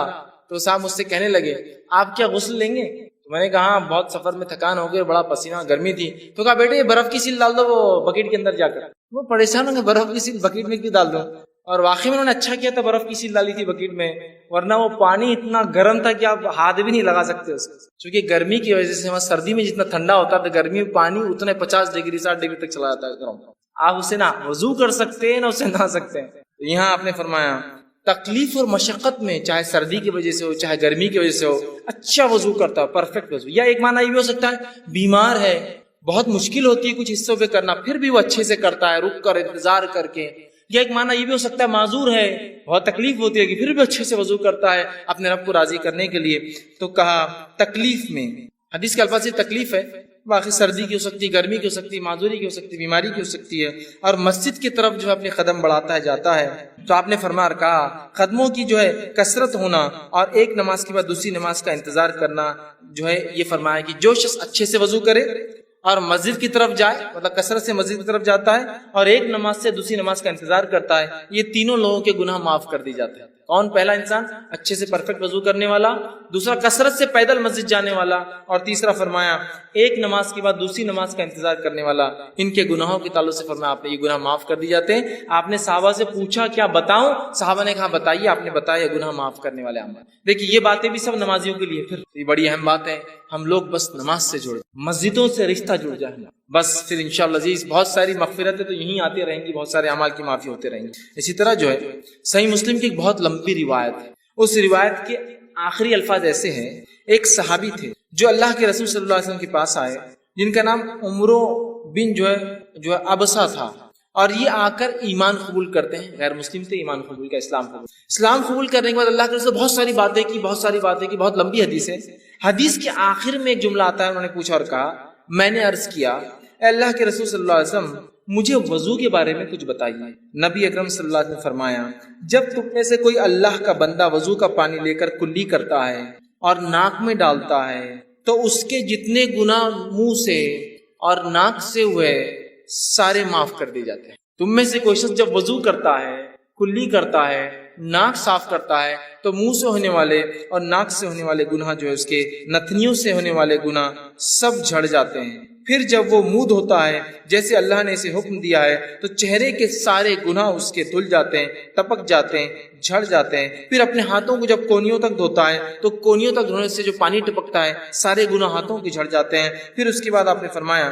تو صاحب مجھ سے کہنے لگے، آپ کیا غسل لیں گے؟ تو میں نے کہا ہاں، بہت سفر میں تھکان ہو گئی، بڑا پسینہ، گرمی تھی۔ تو کہا بیٹے یہ برف کی سیل ڈال دو وہ بکیٹ کے اندر جا کر۔ وہ پریشان ہوں گے، برف کی سیل بکیٹ میں کیوں ڈال دوں؟ اور واقعی میں انہوں نے اچھا کیا تھا، برف کی سیل ڈالی تھی بکیٹ میں، ورنہ وہ پانی اتنا گرم تھا کہ آپ ہاتھ بھی نہیں لگا سکتے اس کو، چونکہ گرمی کی وجہ سے وہاں سردی میں جتنا ٹھنڈا ہوتا ہے، گرمی میں پانی اتنے 50 ڈگری 60 ڈگری تک چلا جاتا ہے گرم۔ آپ اسے نہ وضو کر سکتے ہیں نہ اسے نہا سکتے ہیں۔ یہاں آپ نے فرمایا تکلیف اور مشقت میں، چاہے سردی کی وجہ سے ہو چاہے گرمی کی وجہ سے ہو، اچھا وضو کرتا ہے، پرفیکٹ وضو۔ یا ایک معنی یہ بھی ہو سکتا ہے بیمار ہے، بہت مشکل ہوتی ہے کچھ حصوں پہ کرنا، پھر بھی وہ اچھے سے کرتا ہے، رک کر انتظار کر کے۔ یا ایک معنی یہ بھی ہو سکتا ہے معذور ہے، بہت تکلیف ہوتی ہے کہ پھر بھی اچھے سے وضو کرتا ہے اپنے رب کو راضی کرنے کے لیے۔ تو کہا تکلیف میں، حدیث کے الفاظ سے تکلیف ہے، باقی سردی کی ہو سکتی ہے، گرمی کی ہو سکتی ہے، معذوری کی ہو سکتی ہے، بیماری کی ہو سکتی ہے، اور مسجد کی طرف جو ہے اپنے قدم بڑھاتا ہے جاتا ہے۔ تو آپ نے فرمایا کہا قدموں کی جو ہے کثرت ہونا اور ایک نماز کے بعد دوسری نماز کا انتظار کرنا، جو ہے یہ فرمایا کہ جو شخص اچھے سے وضو کرے اور مسجد کی طرف جائے، مطلب کثرت سے مسجد کی طرف جاتا ہے اور ایک نماز سے دوسری نماز کا انتظار کرتا ہے، یہ تینوں لوگوں کے گناہ معاف کر دی جاتے ہیں۔ کون؟ پہلا انسان اچھے سے پرفیکٹ وضو کرنے والا، دوسرا کثرت سے پیدل مسجد جانے والا، اور تیسرا فرمایا ایک نماز کے بعد دوسری نماز کا انتظار کرنے والا۔ ان کے گناہوں کے تعلق سے فرمایا آپ نے یہ گناہ معاف کر دی جاتے ہیں۔ آپ نے صحابہ سے پوچھا کیا بتاؤں؟ صحابہ نے کہا بتائیے۔ آپ نے بتایا یہ گناہ معاف کرنے والے عمل۔ دیکھیے یہ باتیں بھی سب نمازیوں کے لیے، پھر یہ بڑی اہم بات ہے، ہم لوگ بس نماز سے جڑ، مسجدوں سے رشتہ جڑ جائے، بس پھر انشاءاللہ عزیز بہت ساری مغفرتیں تو یہیں آتی رہیں گی، بہت سارے اعمال کی معافی ہوتے رہیں گی۔ اسی طرح جو ہے صحیح مسلم کی ایک بہت لمبی روایت ہے، اس روایت کے آخری الفاظ ایسے ہیں، ایک صحابی تھے جو اللہ کے رسول صلی اللہ علیہ وسلم کے پاس آئے، جن کا نام عمرو بن جو ہے ابسا تھا، اور یہ آ کر ایمان قبول کرتے ہیں، غیر مسلم تھے، ایمان قبول کا، اسلام قبول کرنے کے بعد اللہ کے رسول بہت ساری باتیں کی، بہت لمبی حدیث ہے۔ حدیث کے آخر میں ایک جملہ آتا ہے، انہوں نے پوچھا اور کہا، میں نے عرض کیا اے اللہ کے رسول صلی اللہ علیہ وسلم مجھے وضو کے بارے میں کچھ بتائیے۔ نبی اکرم صلی اللہ علیہ وسلم نے فرمایا، جب تم میں سے کوئی اللہ کا بندہ وضو کا پانی لے کر کلی کرتا ہے اور ناک میں ڈالتا ہے تو اس کے جتنے گناہ منہ سے اور ناک سے ہوئے سارے معاف کر دیے جاتے ہیں۔ تم میں سے کوئی شخص جب وضو کرتا ہے، کلی کرتا ہے، ناک صاف کرتا ہے تو منہ سے ہونے والے اور ناک سے ہونے والے گناہ جو ہے اس کے نتنیوں سے ہونے والے گناہ سب جھڑ جاتے ہیں۔ پھر جب وہ منہ دھوتا ہے جیسے اللہ نے اسے حکم دیا ہے تو چہرے کے سارے گناہ اس کے دھل جاتے ہیں، ٹپک جاتے ہیں، جھڑ جاتے ہیں۔ پھر اپنے ہاتھوں کو جب کونیوں تک دھوتا ہے تو کونیوں تک دھونے سے جو پانی ٹپکتا ہے سارے گناہ ہاتھوں کے جھڑ جاتے ہیں۔ پھر اس کے بعد آپ نے فرمایا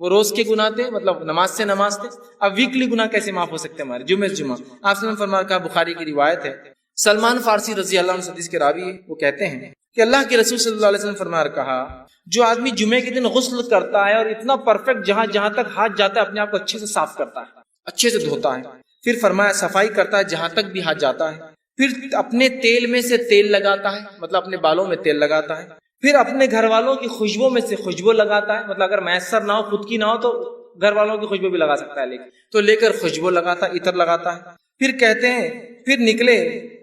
وہ روز کے گناہ تھے، مطلب نماز سے نماز تھے. اب ویکلی گناہ کیسے معاف ہو سکتے ہیں ہمارے؟ جمعہ سے جمعہ. آپ نے فرمایا، کہا بخاری کی روایت ہے، سلمان فارسی رضی اللہ عنہ حدیث کے راوی ہے، وہ کہتے ہیں کہ اللہ کے رسول صلی اللہ علیہ وسلم فرمایا، کہا جو آدمی جمعے کے دن غسل کرتا ہے اور اتنا پرفیکٹ جہاں تک ہاتھ جاتا ہے اپنے آپ کو اچھے سے صاف کرتا ہے، اچھے سے دھوتا ہے، پھر فرمایا صفائی کرتا ہے جہاں تک بھی ہاتھ جاتا ہے، پھر اپنے تیل میں سے تیل لگاتا ہے، مطلب اپنے بالوں میں تیل لگاتا ہے، پھر اپنے گھر والوں کی خوشبو میں سے خوشبو لگاتا ہے، مطلب اگر میسر نہ ہو خود کی نہ ہو تو گھر والوں کی خوشبو بھی لگا سکتا ہے، لے کر خوشبو لگاتا ہے، عطر لگاتا ہے. پھر کہتے ہیں پھر نکلے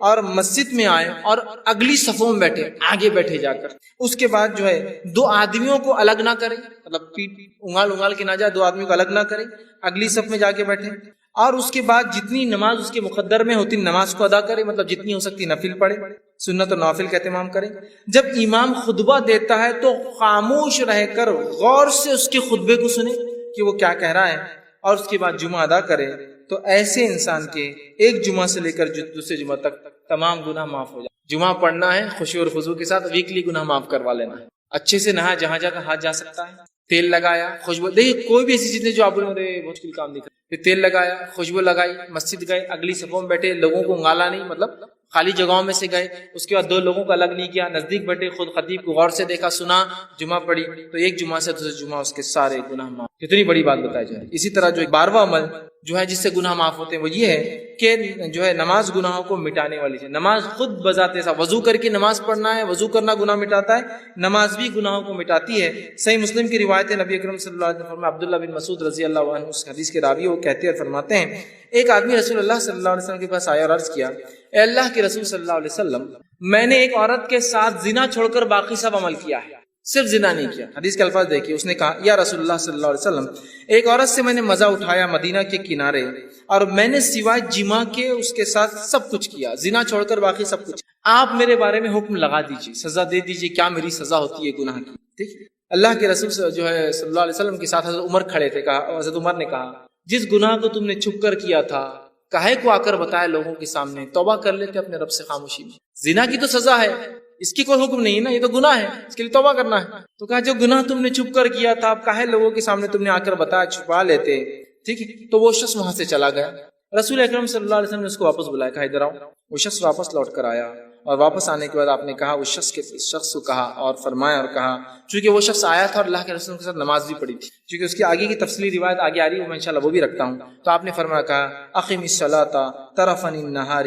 اور مسجد میں آئے اور اگلی صفوں میں بیٹھے، آگے بیٹھے جا کر. اس کے بعد جو ہے دو آدمیوں کو الگ نہ کرے، مطلب پیٹ انگال کے نہ جائے، دو آدمیوں کو الگ نہ کرے، اگلی صف میں جا کے بیٹھے، اور اس کے بعد جتنی نماز اس کے مقدر میں ہوتی نماز کو ادا کرے، مطلب جتنی ہو سکتی نفل پڑھے، سنت و نوافل کا اہتمام کرے. جب امام خطبہ دیتا ہے تو خاموش رہ کر غور سے اس کے خطبے کو سنے کہ وہ کیا کہہ رہا ہے، اور اس کے بعد جمعہ ادا کرے. تو ایسے انسان کے ایک جمعہ سے لے کر دوسرے جمعہ تک تمام گناہ معاف ہو جائے. جمعہ پڑھنا ہے خوشی اور خضوع کے ساتھ، ویکلی گناہ معاف کروا لینا ہے. اچھے سے نہا، جہاں جہاں ہاتھ جا سکتا ہے، تیل لگایا، خوشبو، دیکھیے کوئی بھی ایسی چیز نہیں جو آپ بولے مشکل کام نہیں کرتے، پھر تیل لگایا، خوشبو لگائی، مسجد گئے، اگلی صفوں میں بیٹھے، لوگوں کو انگالا نہیں، مطلب خالی جگہوں میں سے گئے، اس کے بعد دو لوگوں کو الگ نہیں کیا، نزدیک بیٹھے، خود خطیب کو غور سے دیکھا، سنا، جمعہ پڑھی، تو ایک جمعہ سے دوسرے جمعہ اس کے سارے گناہ معاف. کتنی بڑی بات بتائی جائے. اسی طرح جو 12واں عمل جو ہے جس سے گناہ معاف ہوتے ہیں وہ یہ ہے کہ جو ہے نماز گناہوں کو مٹانے والی ہے. نماز خود بذات سا وضو کر کے نماز پڑھنا ہے، وضو کرنا گناہ مٹاتا ہے، نماز بھی گناہوں کو مٹاتی ہے. صحیح مسلم کی روایت ہے، نبی اکرم صلی اللہ علیہ وسلم عبداللہ بن مسعود رضی اللہ عنہ اس حدیث کے راوی، وہ کہتے ہیں اور فرماتے ہیں، ایک آدمی رسول اللہ صلی اللہ علیہ وسلم کے پاس آیا اور عرض کیا، اے اللہ کے رسول صلی اللہ علیہ وسلم، میں نے ایک عورت کے ساتھ زنا چھوڑ کر باقی سب عمل کیا ہے، صرف زنا نہیں کیا. حدیث کے الفاظ دیکھیے، اس نے کہا، یا رسول اللہ صلی اللہ علیہ وسلم، ایک عورت سے میں نے مزہ اٹھایا مدینہ کے کنارے، اور میں نے سوائے جماع کے اس کے ساتھ سب کچھ کیا، زنا چھوڑ کر باقی سب کچھ. آپ میرے بارے میں حکم لگا دیجیے، سزا دے دیجیے، کیا میری سزا ہوتی ہے گناہ کی. ٹھیک. اللہ کے رسول جو ہے صلی اللہ علیہ وسلم کے ساتھ حضرت عمر کھڑے تھے. کہا، حضرت عمر نے کہا، جس گناہ کو تم نے چھپ کر کیا تھا کاہے کو آ کر بتایا لوگوں کے سامنے، توبہ کر لیتے اپنے رب سے خاموشی میں. زنا کی تو سزا ہے، اس کی کوئی حکم نہیں ہے نا، یہ تو گناہ ہے، اس کے لیے توبہ کرنا ہے. تو کہا جو گناہ تم نے چھپ کر کیا تھا اب کاہے لوگوں کے سامنے تم نے آ کر بتایا، چھپا لیتے. ٹھیک ہے. تو وہ شخص وہاں سے چلا گیا. رسول اکرم صلی اللہ علیہ وسلم نے اس کو واپس بلایا، کہا ادھر آؤ. وہ شخص واپس لوٹ کر آیا، اور واپس آنے کے بعد آپ نے کہا، اس شخص کو کہا اور فرمایا اور کہا، چونکہ وہ شخص آیا تھا اور اللہ کے رسول کے ساتھ نماز بھی پڑھی تھی، چونکہ اس کی آگے کی تفصیلی روایت آگے آ رہی ہے، میں انشاءاللہ وہ بھی رکھتا ہوں. تو آپ نے فرمایا، کہا اقم الصلاۃ طرفا النہار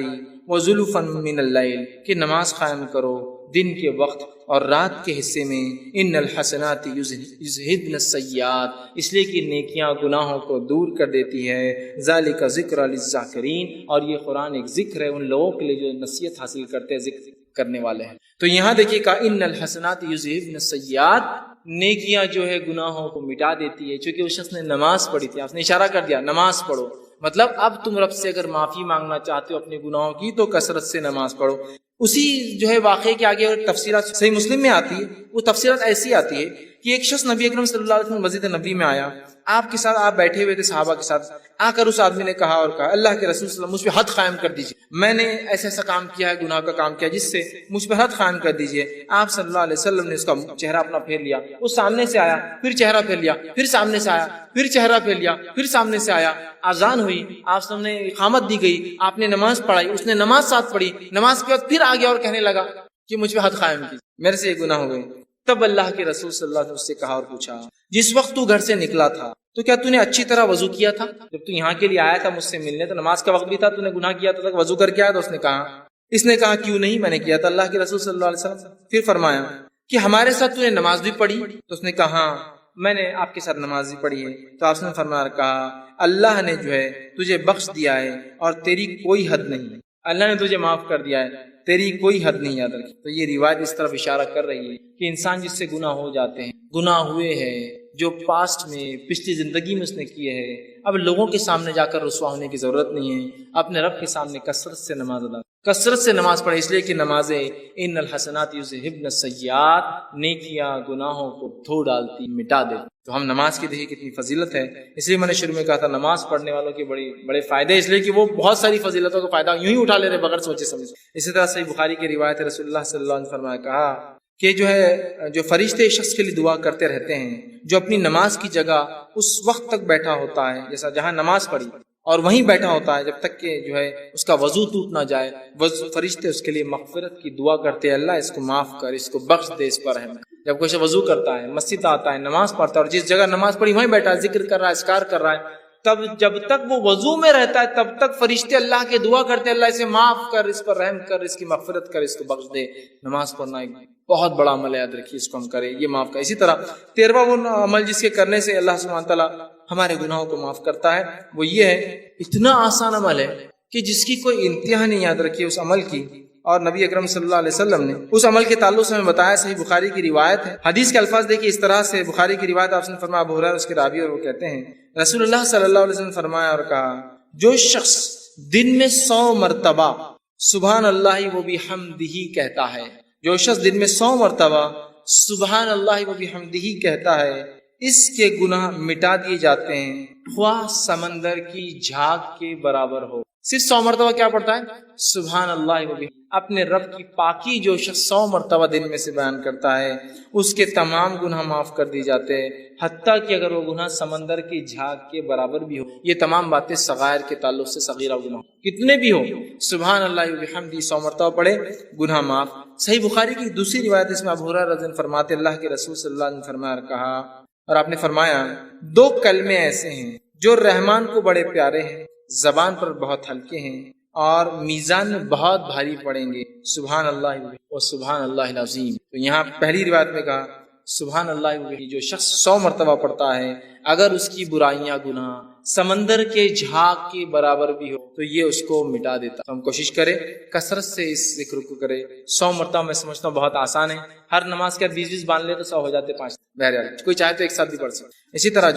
وزلفا من اللیل، کہ نماز قائم کرو دن کے وقت اور رات کے حصے میں. ان الحسنات یذہبن السیئات، اس لیے کہ نیکیاں گناہوں کو دور کر دیتی ہے. ذالک ذکر للذاکرین، اور یہ قرآن ایک ذکر ہے ان لوگوں کے لیے جو نصیحت حاصل کرتے ہیں، ذکر کرنے والے ہیں. تو یہاں دیکھیے کہ ان الحسنات یذہبن السیئات، نیکیاں جو ہے گناہوں کو مٹا دیتی ہے. چونکہ اس شخص نے نماز پڑھی تھی، آپ نے اشارہ کر دیا نماز پڑھو، مطلب اب تم رب سے اگر معافی مانگنا چاہتے ہو اپنے گناہوں کی تو کثرت سے نماز پڑھو. اسی جو ہے واقعے کے آگے اور تفسیرات صحیح مسلم میں آتی ہے. وہ تفسیرات ایسی آتی ہے کہ ایک شخص نبی اکرم صلی اللہ علیہ وسلم مسجد نبی میں آیا، آپ کے ساتھ آپ بیٹھے ہوئے تھے صحابہ کے ساتھ. آ کر اس آدمی نے کہا اور کہا، اللہ کے رسول صلی اللہ علیہ وسلم، مجھ پہ حد قائم کر دیجیے، میں نے ایسا ایسا کام کیا ہے، گناہ کا کام کیا جس سے مجھ پہ حد قائم کر دیجیے. آپ صلی اللہ علیہ وسلم نے اس کا چہرہ اپنا پھیر لیا، وہ سامنے سے آیا، پھر چہرہ پھیر لیا، پھر سامنے سے آیا، پھر چہرہ پھیر لیا، پھر سامنے سے آیا. اذان ہوئی، آپ سب نے اقامت دی گئی، آپ نے نماز پڑھائی، اس نے نماز ساتھ پڑھی، نماز کے بعد پھر آگے اور کہنے لگا کہ مجھ پہ حد قائم کی، میرے سے یہ گناہ ہو گئے. تب اللہ کے رسول صلی اللہ علیہ وسلم سے کہا اور پوچھا، جس وقت تو گھر سے نکلا تھا تو کیا تو نے اچھی طرح وضو کیا تھا؟ جب تو یہاں کے لیے آیا تھا مجھ سے ملنے تو نماز کا وقت بھی تھا، تو نے گناہ کیا تھا، وضو کر کے آیا؟ تو اس نے کہا کیوں نہیں، میں نے کیا تھا اللہ کے رسول صلی اللہ علیہ وسلم. پھر فرمایا کہ ہمارے ساتھ تو نے نماز بھی پڑھی؟ تو اس نے کہا ہاں میں نے آپ کے ساتھ نماز بھی پڑھی ہے. تو آپ نے فرمایا، کہا اللہ نے جو ہے تجھے بخش دیا ہے اور تیری کوئی حد نہیں، اللہ نے تجھے معاف کر دیا ہے، تیری کوئی حد نہیں یاد رکھی. تو یہ روایت اس طرف اشارہ کر رہی ہے کہ انسان جس سے گناہ ہو جاتے ہیں، گناہ ہوئے ہیں جو پاسٹ میں پچھلی زندگی میں اس نے کیے ہیں، اب لوگوں کے سامنے جا کر رسوا ہونے کی ضرورت نہیں ہے. اپنے رب کے سامنے کثرت سے نماز ادا، کثرت سے نماز پڑھے، اس لیے کہ نمازیں ان الحسنات یذہبن السیئات، نیکیاں گناہوں کو دھو ڈالتی، مٹا دیتی. تو ہم نماز کی دیکھیے کتنی فضیلت ہے. اس لیے میں نے شروع میں کہا تھا نماز پڑھنے والوں کے بڑے فائدے، اس لیے کہ وہ بہت ساری فضیلتوں کا فائدہ یوں ہی اٹھا لے رہے بغیر سوچے سمجھے. اسی طرح صحیح بخاری کی روایت ہے، رسول اللہ صلی اللہ علیہ وسلم نے فرمایا، کہا کہ جو فرشتے شخص کے لیے دعا کرتے رہتے ہیں، جو اپنی نماز کی جگہ اس وقت تک بیٹھا ہوتا ہے، جیسا جہاں نماز پڑھی اور وہیں بیٹھا ہوتا ہے جب تک کہ اس کا وضو ٹوٹ نہ جائے، فرشتے اس کے لیے مغفرت کی دعا کرتے ہیں، اللہ اس کو معاف کر، اس کو بخش دے، اس پر رحم۔ جب کوئی وضو کرتا ہے، مسجد آتا ہے، نماز پڑھتا ہے اور جس جگہ نماز پڑھی وہیں بیٹھا ہے، ذکر کر رہا ہے، اذکار کر رہا ہے، تب جب تک وہ وضو میں رہتا ہے تب تک فرشتے اللہ کے دعا کرتے ہیں، اللہ اسے معاف کر، اس پر رحم کر، اس کی مغفرت کر، اس کو بخش دے۔ نماز پڑھنا ایک بہت بڑا عمل ہے، یاد رکھیے، اس کو ہم کریں، یہ معاف کر۔ اسی طرح 13واں وہ عمل جس کے کرنے سے اللہ سبحانہ تعالیٰ ہمارے گناہوں کو معاف کرتا ہے، وہ یہ ہے، اتنا آسان عمل ہے کہ جس کی کوئی انتہا نہیں، یاد رکھیے اس عمل کی۔ اور نبی اکرم صلی اللہ علیہ وسلم نے اس عمل کے تعلق سے ہمیں بتایا، صحیح بخاری کی روایت ہے، حدیث کے الفاظ دیکھیے اس طرح سے، بخاری کی روایت، آپ نے فرمایا، ابو ہریرہ اس کے راوی، اور وہ کہتے ہیں رسول اللہ صلی اللہ علیہ وسلم نے فرمایا اور کہا، جو شخص دن میں 100 مرتبہ سبحان اللہ و بحمدہ کہتا ہے، جو شخص دن میں 100 مرتبہ سبحان اللہ و بحمدہ کہتا ہے، اس کے گناہ مٹا دیے جاتے ہیں، خواہ سمندر کی جھاگ کے برابر ہو۔ صرف 100 مرتبہ کیا پڑھتا ہے؟ سبحان اللہ و بحمدہ۔ اپنے رب کی پاکی جو شخص 100 مرتبہ دن میں سے بیان کرتا ہے، اس کے تمام گناہ معاف کر دی جاتے ہیں، حتیٰ کہ اگر وہ گناہ سمندر کی جھاگ کے برابر بھی ہو۔ یہ تمام باتیں صغائر کے تعلق سے، صغیرہ گناہ کتنے بھی ہو، سبحان اللہ و بحمدہ 100 مرتبہ پڑھے، گناہ معاف۔ صحیح بخاری کی دوسری روایت، اس میں ابو ہریرہ رضی اللہ عنہ فرماتے، اللہ کے رسول صلی اللہ علیہ وسلم فرمایا اور کہا، اور آپ نے فرمایا، 2 کلمے ایسے ہیں جو رحمان کو بڑے پیارے ہیں، زبان پر بہت ہلکے ہیں اور میزان میں بہت بھاری پڑیں گے، سبحان اللہ و سبحان اللہ العظیم۔ تو یہاں پہلی روایت میں کہا سبحان اللہ و، جو شخص 100 مرتبہ پڑھتا ہے، اگر اس کی برائیاں، گناہ سمندر کے جھاگ کے برابر بھی ہو تو یہ اس کو مٹا دیتا۔ ہم کوشش کریں کثرت سے اس ذکر کو کریں۔ 100 مرتبہ میں سمجھتا ہوں بہت آسان ہے، ہر نماز کے 20 باندھ لے تو 100 ہو جاتے، 5 بہرحال کوئی چاہے تو ایک ساتھ بھی پڑھ سکتے۔ اسی طرح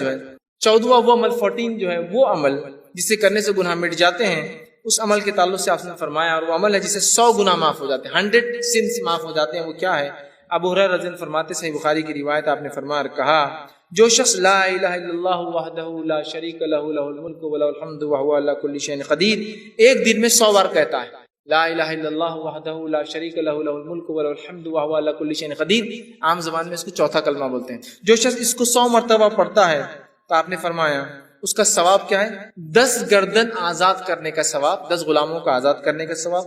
14واں وہ عمل 14 وہ عمل جسے کرنے سے گناہ مٹ جاتے ہیں، اس عمل کے تعلق سے آپ نے فرمایا، اور وہ عمل ہے جسے 100 گناہ معاف ہو جاتے ہیں، 100 سنس معاف ہو جاتے ہیں۔ وہ کیا ہے؟ ابو ہریرہ رضی اللہ عنہ فرماتے، صحیح بخاری کی روایت، آپ نے فرمایا اور کہا، جو شخص لا الہ الا اللہ وحدہ لا شریک لہ لہ الملک ولہ الحمد وہو علی کل شیء قدیر، ایک دن میں 100 بار کہتا ہے لا الہ الا اللہ وحدہ لا شریک لہ لہ الملک ولہ الحمد وہو علی کل شیء قدیر، عام زبان میں اس کو چوتھا کلمہ بولتے ہیں۔ جو شخص اس کو 100 مرتبہ پڑھتا ہے تو آپ نے فرمایا اس کا ثواب کیا ہے؟ 10 گردن آزاد کرنے کا ثواب، 10 غلاموں کو آزاد کرنے کا ثواب،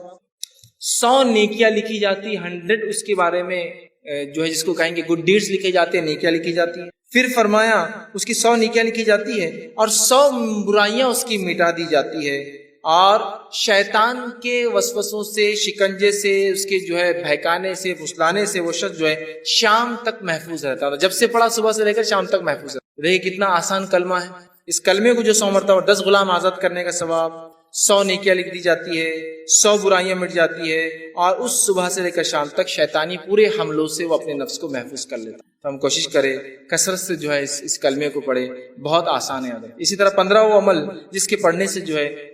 100 نیکیاں لکھی جاتی، 100 اس کے بارے میں جس کو کہیں گے گڈ ڈیڈز لکھے جاتے ہیں، نیکیاں لکھی جاتی ہیں۔ پھر فرمایا اس کی 100 نیکیاں لکھی جاتی ہے اور 100 برائیاں اس کی مٹا دی جاتی ہے، اور شیطان کے وسوسوں سے، شکنجے سے، اس کے بہکانے سے، پھسلانے سے وہ شخص شام تک محفوظ رہتا ہے۔ جب سے پڑھا صبح سے لے کر شام تک محفوظ رہتا ہے۔ دیکھیے کتنا آسان کلمہ ہے، اس کلمے کو جو 100 مرتبہ، 10 غلام آزاد کرنے کا ثواب، 100 نیکیاں لکھ دی جاتی ہے، 100 برائیاں مٹ جاتی ہے، اور اس صبح سے لے کر شام تک شیطانی پورے حملوں سے وہ اپنے نفس کو محفوظ کر لیتا ہے۔ تو ہم کوشش کریں کثرت سے اس کلمے کو پڑھے، بہت آسان ہے۔ اسی طرح 15 وہ عمل جس کے پڑھنے سے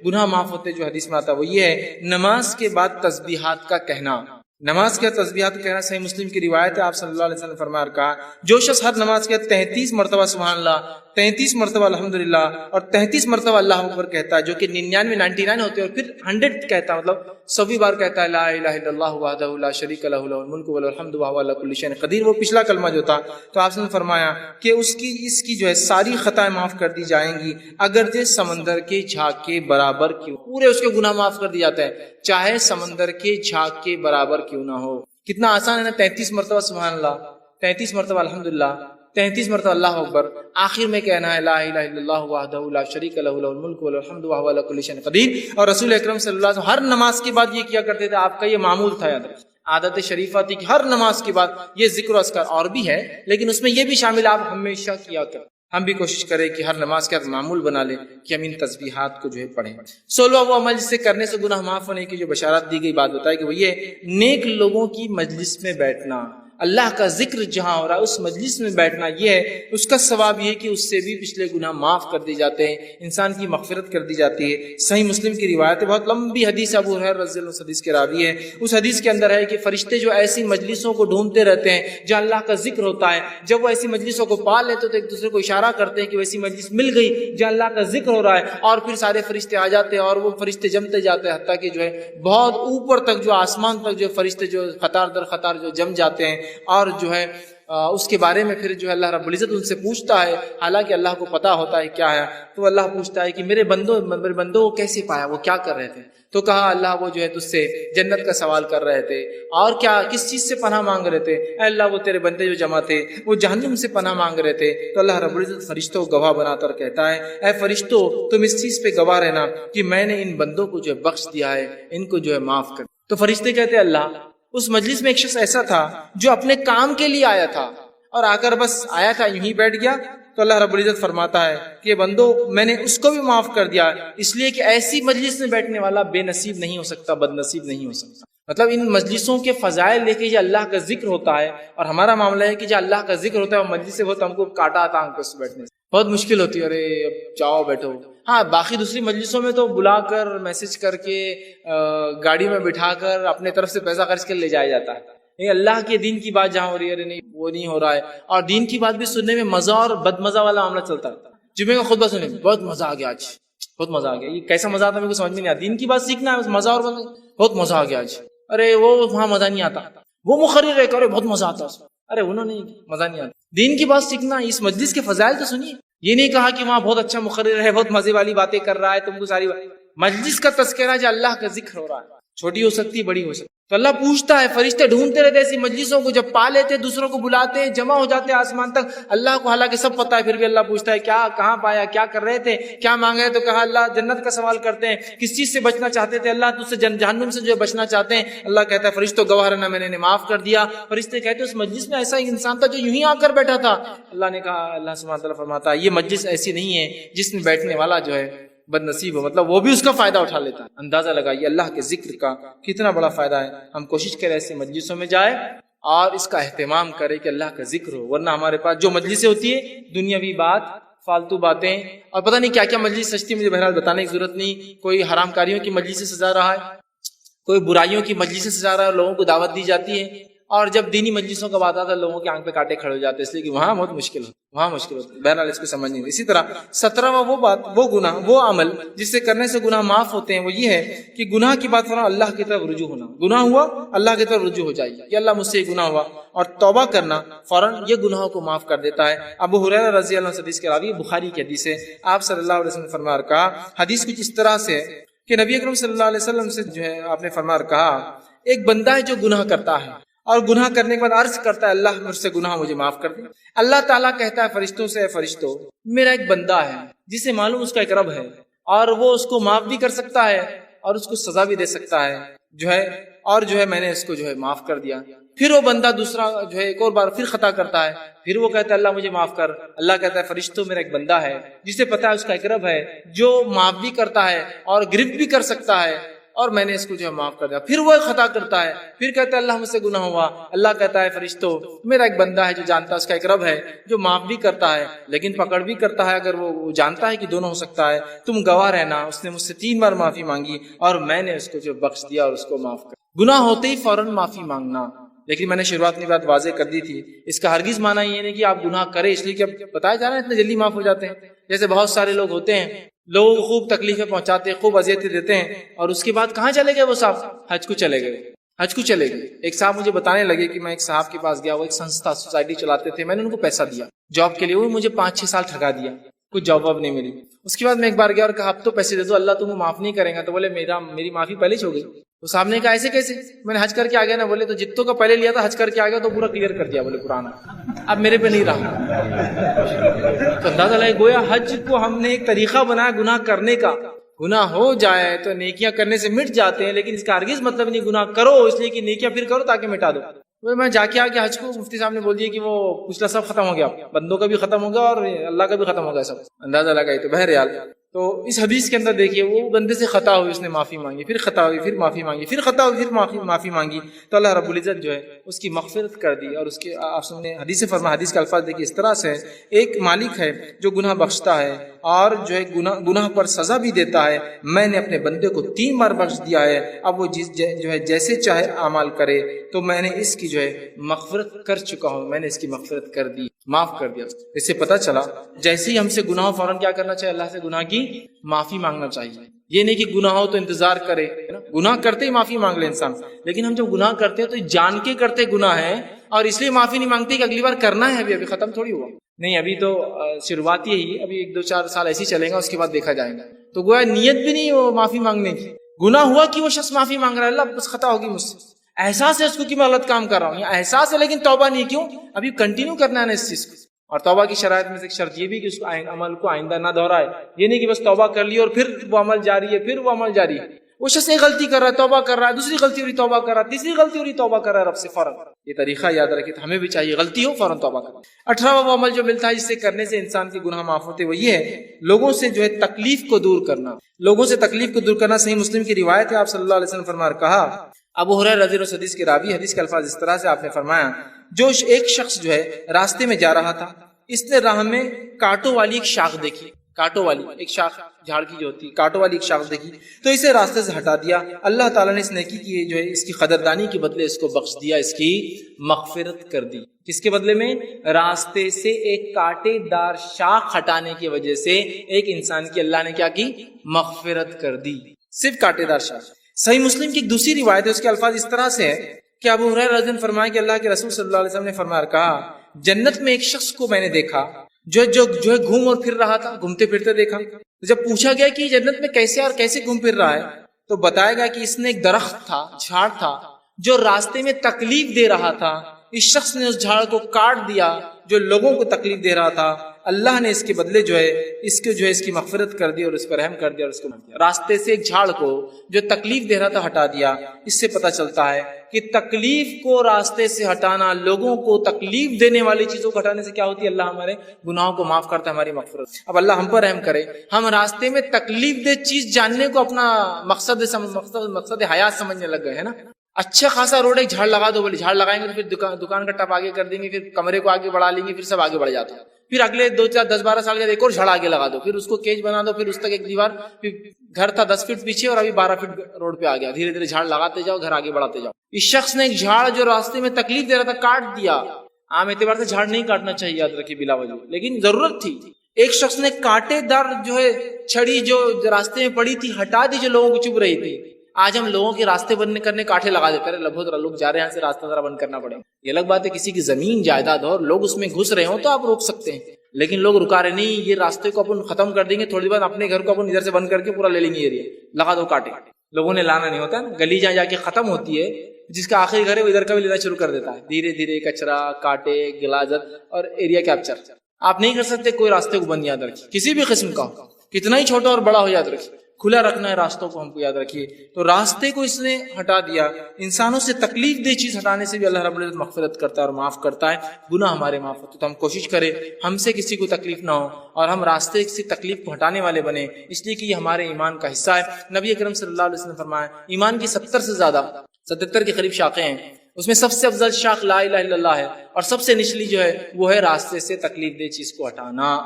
گناہ معاف ہوتے، جو حدیث میں آتا ہے، وہ یہ ہے نماز کے بعد تسبیحات کا کہنا۔ نماز کے تسبیحات کا کہنا، صحیح مسلم کی روایت ہے، آپ صلی اللہ علیہ وسلم نے فرمایا اور کہا، جو شخص ہر نماز کے 33 مرتبہ سبحان اللہ، 33 مرتبہ الحمدللہ اور 33 مرتبہ اللہ اکبر کہتا ہے، جو کہ 99 ہوتے ہیں، اور پھر 100 کہتا ہے، مطلب 100 بار کہتا ہے لا الہ الا اللہ وحدہ لا شریک لہ لہ الملک ولہ الحمد وہو علی کل شیء قدیر، وہ پچھلا کلمہ جو تھا، تو آپ نے فرمایا کہ اس کی ساری خطائیں معاف کر دی جائیں گی، اگرچہ سمندر کے جھاگ کے برابر کیوں، پورے اس کے گناہ معاف کر دی جاتے ہیں، چاہے سمندر کے جھاگ کے برابر کیوں نہ ہو۔ کتنا آسان ہے نا، 33 مرتبہ سبحان اللہ، 33 مرتبہ الحمدللہ، 33 مرتبہ اللہ اکبر، آخر میں کہنا ہے لا الہ الا اللہ وحدہ لا شریک لہ لہ الملک ولہ الحمد وہو علی کل شیء قدیر۔ اور رسول اکرم صلی اللہ علیہ وسلم ہر نماز کے بعد یہ کیا کرتے تھے، آپ کا یہ معمول تھا، یاد رکھیں، عادت شریفہ تھی کہ ہر نماز کے بعد یہ ذکر و اذکار، اور بھی ہے لیکن اس میں یہ بھی شامل آپ ہمیشہ کیا کریں۔ ہم بھی کوشش کریں کہ ہر نماز کے بعد معمول بنا لیں کہ ہم ان تسبیحات کو پڑھیں۔ 16واں وہ عمل جس سے کرنے سے گناہ معاف ہونے کی جو بشارت دی گئی بات بتائی کہ وہ یہ نیک لوگوں کی مجلس میں بیٹھنا، اللہ کا ذکر جہاں ہو رہا ہے اس مجلس میں بیٹھنا، یہ ہے اس کا ثواب یہ کہ اس سے بھی پچھلے گناہ معاف کر دی جاتے ہیں، انسان کی مغفرت کر دی جاتی ہے۔ صحیح مسلم کی روایت ہے، بہت لمبی حدیث، ابو ہریرہ رضی اللہ عنہ حدیث کے راوی ہے، اس حدیث کے اندر ہے کہ فرشتے جو ایسی مجلسوں کو ڈھونڈتے رہتے ہیں جہاں اللہ کا ذکر ہوتا ہے، جب وہ ایسی مجلسوں کو پا لیتے تو ایک دوسرے کو اشارہ کرتے ہیں کہ ویسی مجلس مل گئی جہاں اللہ کا ذکر ہو رہا ہے، اور پھر سارے فرشتے آ جاتے ہیں اور وہ فرشتے جمتے جاتے ہیں، حتیٰ کہ بہت اوپر تک، آسمان تک فرشتے قطار در قطار جم جاتے ہیں، اور جو ہے اس کے بارے میں پھر جو ہے اللہ رب العزت ان سے پوچھتا ہے، حالانکہ اللہ کو پتا ہوتا ہے کیا ہے، تو اللہ پوچھتا ہے کہ میرے بندوں کو کیسے پایا، وہ کیا کر رہے تھے؟ تو کہا اللہ وہ جو ہے تجھ سے جنت کا سوال کر رہے تھے، اور کیا کس چیز سے پناہ مانگ رہے تھے؟ اے اللہ وہ تیرے بندے جو جمع تھے وہ جہنم سے پناہ مانگ رہے تھے۔ تو اللہ رب العزت فرشتوں کو گواہ بنا کر کہتا ہے، اے فرشتوں تم اس چیز پہ گواہ رہنا کہ میں نے ان بندوں کو جو ہے بخش دیا ہے، ان کو جو ہے معاف کر۔ تو فرشتے کہتے ہیں اللہ اس مجلس میں ایک شخص ایسا تھا جو اپنے کام کے لیے آیا تھا اور آ کر بس آیا تھا یوں ہی بیٹھ گیا، تو اللہ رب العزت فرماتا ہے کہ بندو میں نے اس کو بھی معاف کر دیا، اس لیے کہ ایسی مجلس میں بیٹھنے والا بے نصیب نہیں ہو سکتا، بد نصیب نہیں ہو سکتا۔ مطلب ان مجلسوں کے فضائل لے کے جو اللہ کا ذکر ہوتا ہے، اور ہمارا معاملہ ہے کہ جو اللہ کا ذکر ہوتا ہے وہ مجلس سے بہت ہم کو کاٹا آتا ہم کو اس بیٹھنے سے بہت مشکل ہوتی ہے، ارے اب جاؤ بیٹھو۔ ہاں باقی دوسری مجلسوں میں تو بلا کر میسج کر کے گاڑی میں بٹھا کر اپنے طرف سے پیسہ خرچ کر لے جایا جاتا ہے، نہیں اللہ کے دین کی بات جہاں ہو رہی ہے نہیں وہ نہیں ہو رہا ہے، اور دین کی بات بھی سننے میں مزہ اور بد مزہ والا معاملہ چلتا ہے۔ جمعے کا خطبہ سننے میں بہت مزہ آ گیا، آج بہت مزہ آ گیا، یہ کیسا مزہ آتا ہے میرے کو سمجھ میں نہیں آتا۔ دین کی بات سیکھنا ہے مزہ، اور بہت مزہ آ گیا آج، ارے وہ وہاں مزہ نہیں آتا، وہ مقرر ہے کرے بہت مزہ آتا، ارے انہوں نے مزہ نہیں آتا۔ دین کی بات سیکھنا، اس مجلس کے فضائل تو سنیے، یہ نہیں کہا کہ وہاں بہت اچھا مقرر ہے، بہت مزے والی باتیں کر رہا ہے، تم کو ساری مجلس کا تذکرہ جو اللہ کا ذکر ہو رہا ہے، چھوٹی ہو سکتی بڑی ہو سکتی۔ تو اللہ پوچھتا ہے، فرشتے ڈھونڈتے رہتے ایسی مجلسوں کو، جب پا لیتے دوسروں کو بلاتے جمع ہو جاتے آسمان تک، اللہ کو حالانکہ سب پتا ہے پھر بھی اللہ پوچھتا ہے کیا کہاں پایا، کیا کر رہے تھے، کیا مانگ رہے؟ تو کہا اللہ جنت کا سوال کرتے ہیں، کس چیز سے بچنا چاہتے تھے؟ اللہ تجھ سے جہنم سے جو ہے بچنا چاہتے ہیں۔ اللہ کہتا ہے فرشتوں گواہ رہنا میں نے معاف کر دیا۔ فرشتے کہتے ہیں اس مجلس میں ایسا انسان تھا جو یوں ہی آ کر بیٹھا تھا۔ اللہ نے کہا، اللہ سبحانہ تعالیٰ فرماتا ہے یہ مجلس ایسی نہیں ہے جس میں بیٹھنے والا جو ہے بد نصیب ہو، مطلب وہ بھی اس کا فائدہ اٹھا لیتا ہے۔ اندازہ لگائیے اللہ کے ذکر کا کتنا بڑا فائدہ ہے۔ ہم کوشش کریں ایسے مجلسوں میں جائے اور اس کا اہتمام کرے کہ اللہ کا ذکر ہو، ورنہ ہمارے پاس جو مجلسیں ہوتی ہے دنیاوی بات، فالتو باتیں، اور پتہ نہیں کیا کیا مجلس سجتی، مجھے بہرحال بتانے کی ضرورت نہیں۔ کوئی حرام کاریوں کی مجلس سے سجا رہا ہے، کوئی برائیوں کی مجلس سے سجا رہا ہے، لوگوں کو دعوت دی جاتی ہے، اور جب دینی مجلسوں کا بات آتا ہے لوگوں کے آنکھ پہ کانٹے کھڑے ہو جاتے ہیں، اس لیے کہ وہاں بہت مشکل ہوتا ہے، وہاں مشکل ہوتا ہے، بہرحال اس کو سمجھ نہیں۔ اسی طرح 17واں وہ بات، وہ گناہ، وہ عمل جس سے کرنے سے گناہ معاف ہوتے ہیں، وہ یہ ہے کہ گناہ کی بات فوراً اللہ کی طرف رجوع ہونا۔ گناہ ہوا اللہ کی طرف رجوع ہو جائے کہ اللہ مجھ سے یہ گناہ ہوا، اور توبہ کرنا فوراً یہ گناہوں کو معاف کر دیتا ہے۔ ابو ہریرہ رضی اللہ عنہ حدیث کے راوی، بخاری کی حدیث ہے، آپ صلی اللہ علیہ وسلم نے فرمایا کہا، حدیث کچھ اس طرح سے ہے کہ نبی اکرم صلی اللہ علیہ وسلم سے جو ہے آپ نے فرمایا کہا، ایک بندہ ہے جو گناہ کرتا ہے اور گناہ کرنے کے بعد عرض کرتا ہے اللہ مجھ سے گناہ مجھے معاف کر دے۔ اللہ تعالیٰ کہتا ہے فرشتوں سے، اے فرشتوں میرا ایک بندہ ہے جسے معلوم اس کا ایک رب ہے، اور وہ اس کو معاف بھی کر سکتا ہے اور اس کو سزا بھی دے سکتا ہے جو ہے، اور جو ہے میں نے اس کو جو ہے معاف کر دیا۔ پھر وہ بندہ دوسرا جو ہے ایک اور بار پھر خطا کرتا ہے، پھر وہ کہتا ہے اللہ مجھے معاف کر۔ اللہ کہتا ہے فرشتوں میرا ایک بندہ ہے جسے پتا ہے اس کا ایک رب ہے جو معاف بھی کرتا ہے اور گرفت بھی کر سکتا ہے، اور میں نے اس کو جو ہے معاف کر دیا۔ پھر وہ خطا کرتا ہے، پھر کہتا ہے اللہ مجھ سے گناہ ہوا۔ اللہ کہتا ہے فرشتوں میرا ایک بندہ ہے جو جانتا ہے اس کا ایک رب ہے جو معاف بھی کرتا ہے لیکن پکڑ بھی کرتا ہے، اگر وہ جانتا ہے کہ دونوں ہو سکتا ہے، تم گواہ رہنا اس نے مجھ سے 3 بار معافی مانگی اور میں نے اس کو جو بخش دیا اور اس کو معاف کر۔ گناہ ہوتے ہی فوراً معافی مانگنا، لیکن میں نے شروعات میں بات واضح کر دی تھی، اس کا ہرگز معنی یہ نہیں کہ آپ گناہ کریں اس لیے کہ اب بتایا جا رہا ہے اتنے جلدی معاف ہو جاتے ہیں۔ جیسے بہت سارے لوگ ہوتے ہیں، لوگوں کو خوب تکلیفیں پہنچاتے ہیں، خوب اذیتیں دیتے ہیں، اور اس کے بعد کہاں چلے گئے وہ صاحب؟ حج کو چلے گئے، حج کو چلے گئے۔ ایک صاحب مجھے بتانے لگے کہ میں ایک صاحب کے پاس گیا، وہ ایک سنستھا سوسائٹی چلاتے تھے، میں نے ان کو پیسہ دیا جاب کے لیے، وہ مجھے 5-6 سال ٹھگا دیا، کچھ جاب واب نہیں ملی۔ اس کے بعد میں ایک بار گیا اور کہا اب تو پیسے دے دو، اللہ تم کو معاف نہیں کرے گا۔ تو بولے میری معافی پہلے ہو گئی۔ تو صاحب نے کہا ایسے کیسے؟ میں نے حج کر کے آ گیا نا۔ بولے تو جتوں کا پہلے لیا تھا حج کر کے آ گیا تو پورا کلیئر کر دیا، بولے پرانا اب میرے پہ نہیں رہا۔ تو اندازہ لگے گویا حج کو ہم نے ایک طریقہ بنایا گناہ کرنے کا، گناہ ہو جائے تو نیکیاں کرنے سے مٹ جاتے ہیں، لیکن اس کا ہرگز مطلب نہیں گناہ کرو اس لیے کہ نیکیاں پھر کرو تاکہ مٹا دو۔ میں جا کے آ گیا حج کو، مفتی صاحب نے بول دیا کہ وہ پچھلا سب ختم ہو گیا، بندوں کا بھی ختم ہو گیا اور اللہ کا بھی ختم ہو گیا سب۔ اندازہ لگائی تو بہرحال تو اس حدیث کے اندر دیکھیے وہ بندے سے خطا ہوئی، اس نے معافی مانگی، پھر خطا ہوئی، پھر معافی مانگی، پھر خطا ہوئی، پھر معافی مانگی، تو اللہ رب العزت جو ہے اس کی مغفرت کر دی۔ اور اس کے آپ نے حدیث سے فرمایا، حدیث کے الفاظ دیکھیے اس طرح سے، ایک مالک ہے جو گناہ بخشتا ہے اور جو ہے گناہ پر سزا بھی دیتا ہے، میں نے اپنے بندے کو 3 بار بخش دیا ہے، اب وہ جو ہے جیسے چاہے اعمال کرے، تو میں نے اس کی جو ہے مغفرت کر چکا ہوں، میں نے اس کی مغفرت کر دی، معاف کر دیا۔ اس سے پتہ چلا جیسے ہی ہم سے گناہ فوراً کیا کرنا چاہیے؟ اللہ سے گناہ کی معافی مانگنا چاہیے۔ یہ نہیں کہ گناہ ہو تو انتظار کرے، گناہ کرتے ہی معافی مانگ لے انسان، لیکن ہم جب گناہ کرتے ہیں تو جان کے کرتے گناہ ہے اور اس لیے معافی نہیں مانگتے کہ اگلی بار کرنا ہے، ابھی ختم تھوڑی ہوا، نہیں ابھی تو شروعات یہی، ابھی 1-2-4 سال ایسے ہی چلے گا، اس کے بعد دیکھا جائے گا۔ تو گویا نیت بھی نہیں وہ معافی مانگنے کی، گناہ ہوا کہ وہ شخص معافی مانگ رہا ہے، اللہ بس خطا ہوگی مجھ سے، احساس ہے اس کو کہ میں غلط کام کر رہا ہوں، یا احساس ہے لیکن توبہ نہیں، کیوں؟ ابھی کنٹینیو کرنا ہے نا اس چیز کو۔ اور توبہ کی شرائط میں سے ایک شرط یہ بھی کہ اس کو عمل کو آئندہ نہ دہرائے، یہ نہیں کہ بس توبہ کر لی اور پھر وہ عمل جاری ہے، پھر وہ عمل جاری ہے، وہ شخص ایک غلطی کر رہا ہے توبہ کر رہا ہے، دوسری غلطی ہو رہی توبہ کر رہا ہے، تیسری غلطی ہو رہی توبہ کر رہا ہے رب سے فوراً۔ یہ طریقہ یاد رکھیں، تو ہمیں بھی چاہیے غلطی ہو فوراً توبہ کرنا۔ 18واں وہ عمل جو ملتا ہے جس سے کرنے سے انسان کے گناہ معاف ہوتے، وہ یہ ہے لوگوں سے جو ہے تکلیف کو دور کرنا، لوگوں سے تکلیف کو دور کرنا۔ صحیح مسلم کی روایت ہے، آپ صلی اللہ علیہ وسلم فرمایا، کہا ابو ہریرہ رضی اللہ عنہ حدیث کے راوی، حدیث کے الفاظ اس طرح سے آپ نے فرمایا، جو ایک شخص جو ہے راستے میں جا رہا تھا، اس نے راہ میں کانٹوں والی ایک شاخ دیکھی، کانٹوں والی ایک شاخ، جھاڑ کی جو ہوتی ہے کانٹوں والی ایک شاخ دیکھی تو اسے راستے سے ہٹا دیا، اللہ تعالیٰ نے اس نیکی کی جو ہے اس کی قدردانی کے بدلے اس کو بخش دیا، اس کی مغفرت کر دی۔ کس کے بدلے میں؟ راستے سے ایک کانٹے دار شاخ ہٹانے کی وجہ سے ایک انسان کی اللہ نے کیا کی؟ مغفرت کر دی، صرف کانٹے دار شاخ۔ صحیح مسلم کی ایک دوسری روایت ہے، اس کے الفاظ اس طرح سے ہے کہ ابو ہریرہ رضی اللہ عنہ فرمایا کہ اللہ کے رسول صلی اللہ علیہ وسلم نے فرمایا، کہا جنت میں ایک شخص کو میں نے دیکھا جو ہے گھوم اور پھر رہا تھا، گھومتے پھرتے دیکھا۔ جب پوچھا گیا کہ جنت میں کیسے اور کیسے گھوم پھر رہا ہے تو بتایا گیا کہ اس نے ایک درخت تھا، جھاڑ تھا جو راستے میں تکلیف دے رہا تھا، اس شخص نے اس جھاڑ کو کاٹ دیا جو لوگوں کو تکلیف دے رہا تھا، اللہ نے اس کے بدلے جو ہے اس کی مغفرت کر دی اور اس پر رحم کر دیا اور اس کو راستے سے ایک جھاڑ کو جو تکلیف دے رہا تھا ہٹا دیا۔ اس سے پتہ چلتا ہے کہ تکلیف کو راستے سے ہٹانا، لوگوں کو تکلیف دینے والی چیزوں کو ہٹانے سے کیا ہوتی ہے؟ اللہ ہمارے گناہوں کو معاف کرتا ہے، ہماری مغفرت۔ اب اللہ ہم پر رحم کرے، ہم راستے میں تکلیف دہ چیز جاننے کو اپنا مقصد حیات سمجھنے لگ گئے ہیں نا۔ اچھا خاصا روڈ ایک جھاڑ لگا دو، بولے جھاڑ لگائیں گے تو پھر دکان کا ٹپ آگے کر دیں گے، پھر کمرے کو آگے بڑھا لیں گے، پھر سب آگے بڑھ جاتا ہے، پھر اگلے 2-4-10-12 سال کے ایک اور جھاڑ آگے لگا دو، پھر اس کو کیج بنا دو، پھر اس تک ایک دیوار، پھر گھر تھا 10 فٹ پیچھے اور ابھی 12 فٹ روڈ پہ آ گیا، دھیرے دھیرے جھاڑ لگاتے جاؤ، گھر آگے بڑھاتے جاؤ۔ اس شخص نے ایک جھاڑ جو راستے میں تکلیف دے رہا تھا کاٹ دیا۔ عام اعتبار سے جھاڑ نہیں کاٹنا چاہیے، یاد رکھیے، بلا وجہ، لیکن ضرورت تھی۔ ایک شخص نے کانٹے دار جو ہے چھڑی جو راستے میں پڑی تھی ہٹا دی، جو لوگوں کو چبھ رہی تھی۔ آج ہم لوگوں کے راستے بند کرنے کانٹے لگا دیتے ہیں، لوگ جا رہے ہیں، یہاں سے راستہ ذرا بند کرنا پڑے۔ یہ الگ بات ہے کسی کی زمین جائیداد ہو اور لوگ اس میں گھس رہے ہوں تو آپ روک سکتے ہیں، لیکن لوگ رکا رہے نہیں، یہ راستے کو اپن ختم کر دیں گے، تھوڑی دیر بعد اپنے گھر کو اپن ادھر سے بند کر کے پورا لے لیں گے، ایریا لگا دو کانٹے۔ لوگوں نے لانا نہیں ہوتا، گلی جہاں جا کے ختم ہوتی ہے، جس کا آخری گھر ہے وہ ادھر کا بھی لینا شروع کر دیتا ہے، دھیرے دھیرے کچرا، کانٹے، غلاظت اور ایریا کیپچر۔ آپ نہیں کر سکتے کوئی راستے کو بند، یاد رکھیے، کسی بھی قسم کا ہو، کتنا ہی چھوٹا اور بڑا ہو، یاد رکھیے کھلا رکھنا ہے راستوں کو، ہم کو یاد رکھیے۔ تو راستے کو اس نے ہٹا دیا۔ انسانوں سے تکلیف دہ چیز ہٹانے سے بھی اللہ رب العزت مغفرت کرتا ہے اور معاف کرتا ہے، گناہ ہمارے معاف ہوتے۔ تو ہم کوشش کریں ہم سے کسی کو تکلیف نہ ہو اور ہم راستے سے تکلیف کو ہٹانے والے بنے، اس لیے کہ یہ ہمارے ایمان کا حصہ ہے۔ نبی اکرم صلی اللہ علیہ وسلم نے فرمایا ایمان کی 70 سے زیادہ 77 کے قریب شاخیں ہیں، اس میں سب سے افضل شاخ لا الہ الا اللہ ہے، اور سب سے نچلی جو ہے وہ ہے راستے سے تکلیف دہ چیز کو ہٹانا۔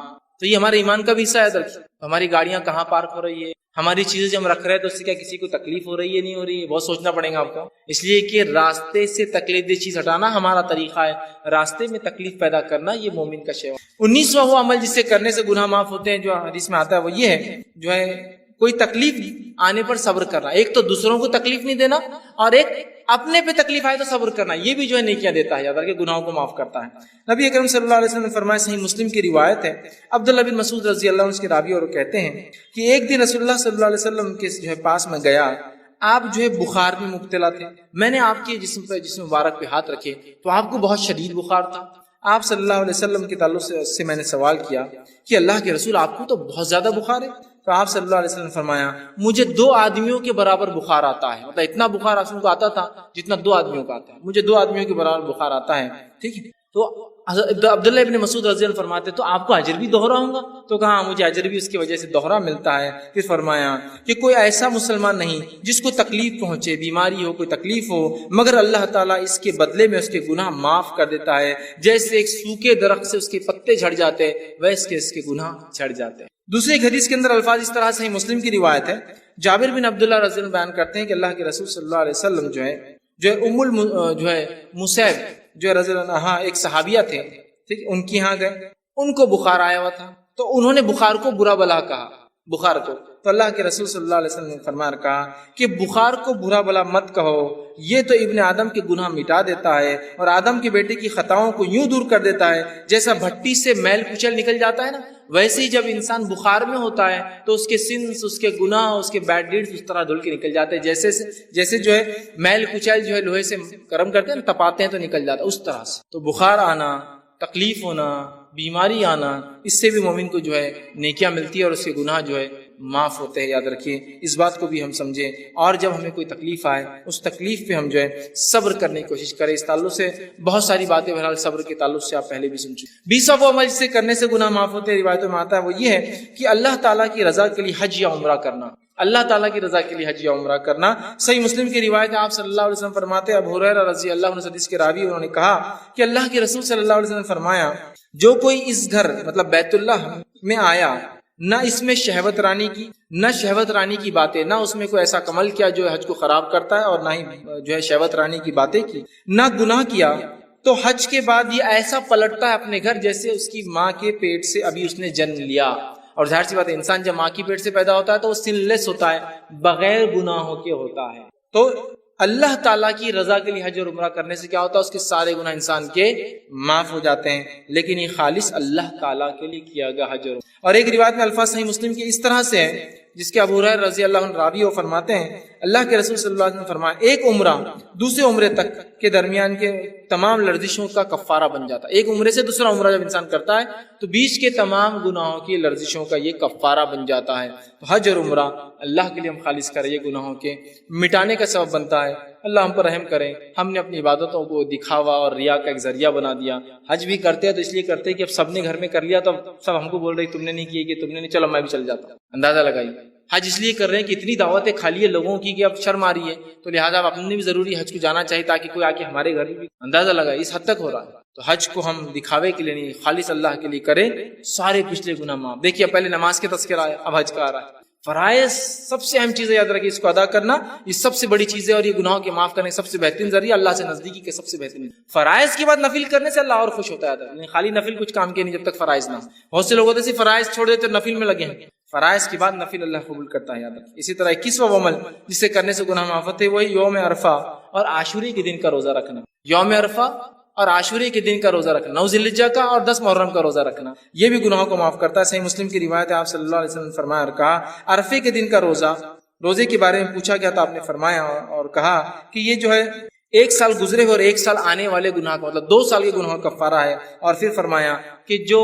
تو یہ ہمارے ایمان کا بھی حصہ ہے۔ ہماری گاڑیاں کہاں پارک ہو رہی ہے، ہماری چیزیں جو ہم رکھ رہے ہیں تو اس سے کیا کسی کو تکلیف ہو رہی ہے نہیں ہو رہی ہے، بہت سوچنا پڑے گا آپ کو، اس لیے کہ راستے سے تکلیف دہ چیز ہٹانا ہمارا طریقہ ہے، راستے میں تکلیف پیدا کرنا یہ مومن کا شیوا۔ 19واں وہ عمل جس سے کرنے سے گناہ معاف ہوتے ہیں جو حدیث میں آتا ہے وہ یہ ہے، جو ہے کوئی تکلیف آنے پر صبر کرنا۔ ایک تو دوسروں کو تکلیف نہیں دینا اور ایک اپنے پہ تکلیف آئے تو صبر کرنا، یہ بھی جو ہے نیکیاں دیتا ہے، یاد رکھیں گناہوں کو معاف کرتا ہے۔ نبی اکرم صلی اللہ علیہ وسلم نے فرمایا، صحیح مسلم کی روایت ہے، عبداللہ بن مسعود رضی اللہ عنہ اس کے راوی اور کہتے ہیں کہ ایک دن رسول اللہ صلی اللہ علیہ وسلم کے جو ہے پاس میں گیا، آپ جو ہے بخار میں مبتلا تھے، میں نے آپ کے جسم مبارک پہ ہاتھ رکھے تو آپ کو بہت شدید بخار تھا۔ آپ صلی اللہ علیہ وسلم کے تعلق سے میں نے سوال کیا کہ اللہ کے رسول آپ کو تو بہت زیادہ بخار ہے، تو آپ صلی اللہ علیہ وسلم نے فرمایا مجھے 2 آدمیوں کے برابر بخار آتا ہے، مطلب اتنا بخار آپ کو آتا تھا جتنا 2 آدمیوں کا آتا ہے، مجھے 2 آدمیوں کے برابر بخار آتا ہے، ٹھیک ہے۔ تو عبداللہ ابن مسعود رضی اللہ عنہ فرماتے تو آپ کو اجر بھی دوہرا ہوگا، تو کہا مجھے اجر بھی اس کی وجہ سے دوہرا ملتا ہے۔ پھر فرمایا کہ کوئی ایسا مسلمان نہیں جس کو تکلیف پہنچے، بیماری ہو، کوئی تکلیف ہو، مگر اللہ تعالیٰ اس کے بدلے میں اس کے گناہ معاف کر دیتا ہے، جیسے ایک سوکھے درخت سے اس کے پتے جھڑ جاتے ویسے اس کے گناہ جھڑ جاتے ہیں۔ دوسرے ایک حدیث کے اندر الفاظ اس طرح سے مسلم کی روایت ہے، جابر بن عبداللہ رضی اللہ عنہ بیان کرتے ہیں کہ اللہ کے رسول صلی اللہ علیہ وسلم جو ہے مسیب جو رضی اللہ عنہ ایک صحابیہ تھے، ٹھیک، ان کے یہاں گئے، ان کو بخار آیا ہوا تھا، تو انہوں نے بخار کو برا بلا کہا، بخار کو. تو اللہ کے رسول صلی اللہ علیہ وسلم نے فرمایا کہا کہ بخار کو برا بلا مت کہو، یہ تو ابن آدم کے گناہ مٹا دیتا ہے اور آدم کے بیٹے کی خطاؤں کو یوں دور کر دیتا ہے جیسا بھٹی سے میل کچل نکل جاتا ہے نا، ویسے ہی جب انسان بخار میں ہوتا ہے تو اس کے سنس، اس کے گناہ، اس کے بیڈ ڈیڈز اس طرح دھل کے نکل جاتے ہیں، جیسے جو ہے میل کچل جو ہے لوہے سے گرم کرتے ہیں تپاتے ہیں تو نکل جاتا ہے، اس طرح سے. تو بخار آنا، تکلیف ہونا، بیماری آنا، اس سے بھی مومن کو جو ہے نیکیاں ملتی ہے اور اس کے گناہ جو ہے معاف ہوتے ہیں. یاد رکھیے اس بات کو بھی ہم سمجھیں، اور جب ہمیں کوئی تکلیف آئے اس تکلیف پہ ہم جو ہے صبر کرنے کی کوشش کریں. اس تعلق سے بہت ساری باتیں بہرحال صبر کے تعلق سے آپ پہلے بھی سن چکے. 20واں وہ عمل جسے کرنے سے گناہ معاف ہوتے ہیں روایتوں میں آتا ہے، وہ یہ ہے کہ اللہ تعالیٰ کی رضا کے لیے حج یا عمرہ کرنا. اللہ تعالیٰ کی رضا کے لیے حج یا عمرہ کرنا. صحیح مسلم کی روایت ہے، آپ صلی اللہ علیہ وسلم فرماتے ہیں، ابو ہریرہ رضی اللہ عنہ حدیث کے راوی، انہوں نے کہا کہ اللہ کے رسول صلی اللہ علیہ وسلم نے فرمایا، جو کوئی اس گھر مطلب بیت اللہ میں آیا، نہ اس میں شہوت رانی کی، نہ شہوت رانی کی باتیں، نہ اس میں کوئی ایسا عمل کیا جو حج کو خراب کرتا ہے، اور نہ ہی جو ہے شہوت رانی کی باتیں کی، نہ گناہ کیا، تو حج کے بعد یہ ایسا پلٹتا ہے اپنے گھر جیسے اس کی ماں کے پیٹ سے ابھی اس نے جنم لیا. اور ظاہر سی بات ہے، انسان جب ماں کی پیٹ سے پیدا ہوتا ہے تو وہ سن لیس ہوتا ہے، بغیر گناہوں کے ہوتا ہے. تو اللہ تعالیٰ کی رضا کے لیے حج اور عمرہ کرنے سے کیا ہوتا ہے، اس کے سارے گناہ انسان کے معاف ہو جاتے ہیں، لیکن یہ خالص اللہ تعالیٰ کے لیے کیا گیا حج اور عمرہ. اور ایک روایت میں الفاظ صحیح مسلم کی اس طرح سے ہے، جس کے ابو ہریرہ رضی اللہ عنہ راوی وہ فرماتے ہیں، اللہ کے رسول صلی اللہ علیہ وسلم نے فرمایا، ایک عمرہ دوسرے عمرے تک کے درمیان کے تمام لرزشوں کا کفارہ بن جاتا ہے. ایک عمرے سے دوسرا عمرہ جب انسان کرتا ہے تو بیچ کے تمام گناہوں کی لرزشوں کا یہ کفارہ بن جاتا ہے. تو حج اور عمرہ اللہ کے لیے ہم خالص کریں، یہ گناہوں کے مٹانے کا سبب بنتا ہے. اللہ ہم پر رحم کرے. ہم نے اپنی عبادتوں کو دکھاوا اور ریا کا ایک ذریعہ بنا دیا. حج بھی کرتے ہیں تو اس لیے کرتے ہیں کہ اب سب نے گھر میں کر لیا تو سب ہم کو بول رہے تم نے نہیں کیے، کہ تم نے نہیں، چلو میں بھی چل جاتا ہوں. اندازہ لگائیے، حج اس لیے کر رہے ہیں کہ اتنی دعوتیں کھا لی ہے لوگوں کی کہ اب شرم آ رہی ہے، تو لہٰذا اب اپنے بھی ضروری حج کو جانا چاہیے تاکہ کوئی آ کے ہمارے گھر بھی. اندازہ لگائے اس حد تک ہو رہا ہے. تو حج کو ہم دکھاوے کے لیے نہیں، خالص اللہ کے لیے کریں، سارے پچھلے گناہ معاف. دیکھیے پہلے نماز کے تذکرہ آیا، اب حج کا آ رہا ہے. فرائض سب سے اہم چیز ہے، یاد رکھیے اس کو ادا کرنا، یہ سب سے بڑی چیز ہے، اور یہ گناہوں کے معاف کرنے سب سے بہترین ذریعہ، اللہ سے نزدیکی کے سب سے بہترین. فرائض کے بعد نفل کرنے سے اللہ اور خوش ہوتا ہے. خالی نفل کچھ کام کے نہیں جب تک فرائض نہ. بہت سے لوگ ہوتے ہیں فرائض چھوڑ دیتے نفل میں لگے ہیں، فرائض کے بعد نفل اللہ قبول کرتا ہے، یاد رکھیے. اسی طرح 21واں عمل جسے کرنے سے گناہ معاف ہوتے ہیں، وہی یوم عرفہ اور عاشوری کے دن کا روزہ رکھنا. یوم عرفہ اور عاشوری کے دن کا روزہ رکھنا، 9 ذی الحجہ کا اور 10 محرم کا روزہ رکھنا، یہ بھی گناہوں کو معاف کرتا ہے. صحیح مسلم کی روایت ہے، آپ صلی اللہ علیہ وسلم نے فرمایا اور کہا، عرفے کے دن کا روزے کے بارے میں پوچھا گیا تو آپ نے فرمایا اور کہا کہ یہ جو ہے 1 سال گزرے ہوئے اور 1 سال آنے والے گناہ کا مطلب 2 سال کے گناہوں کا کفارہ ہے. اور پھر فرمایا کہ جو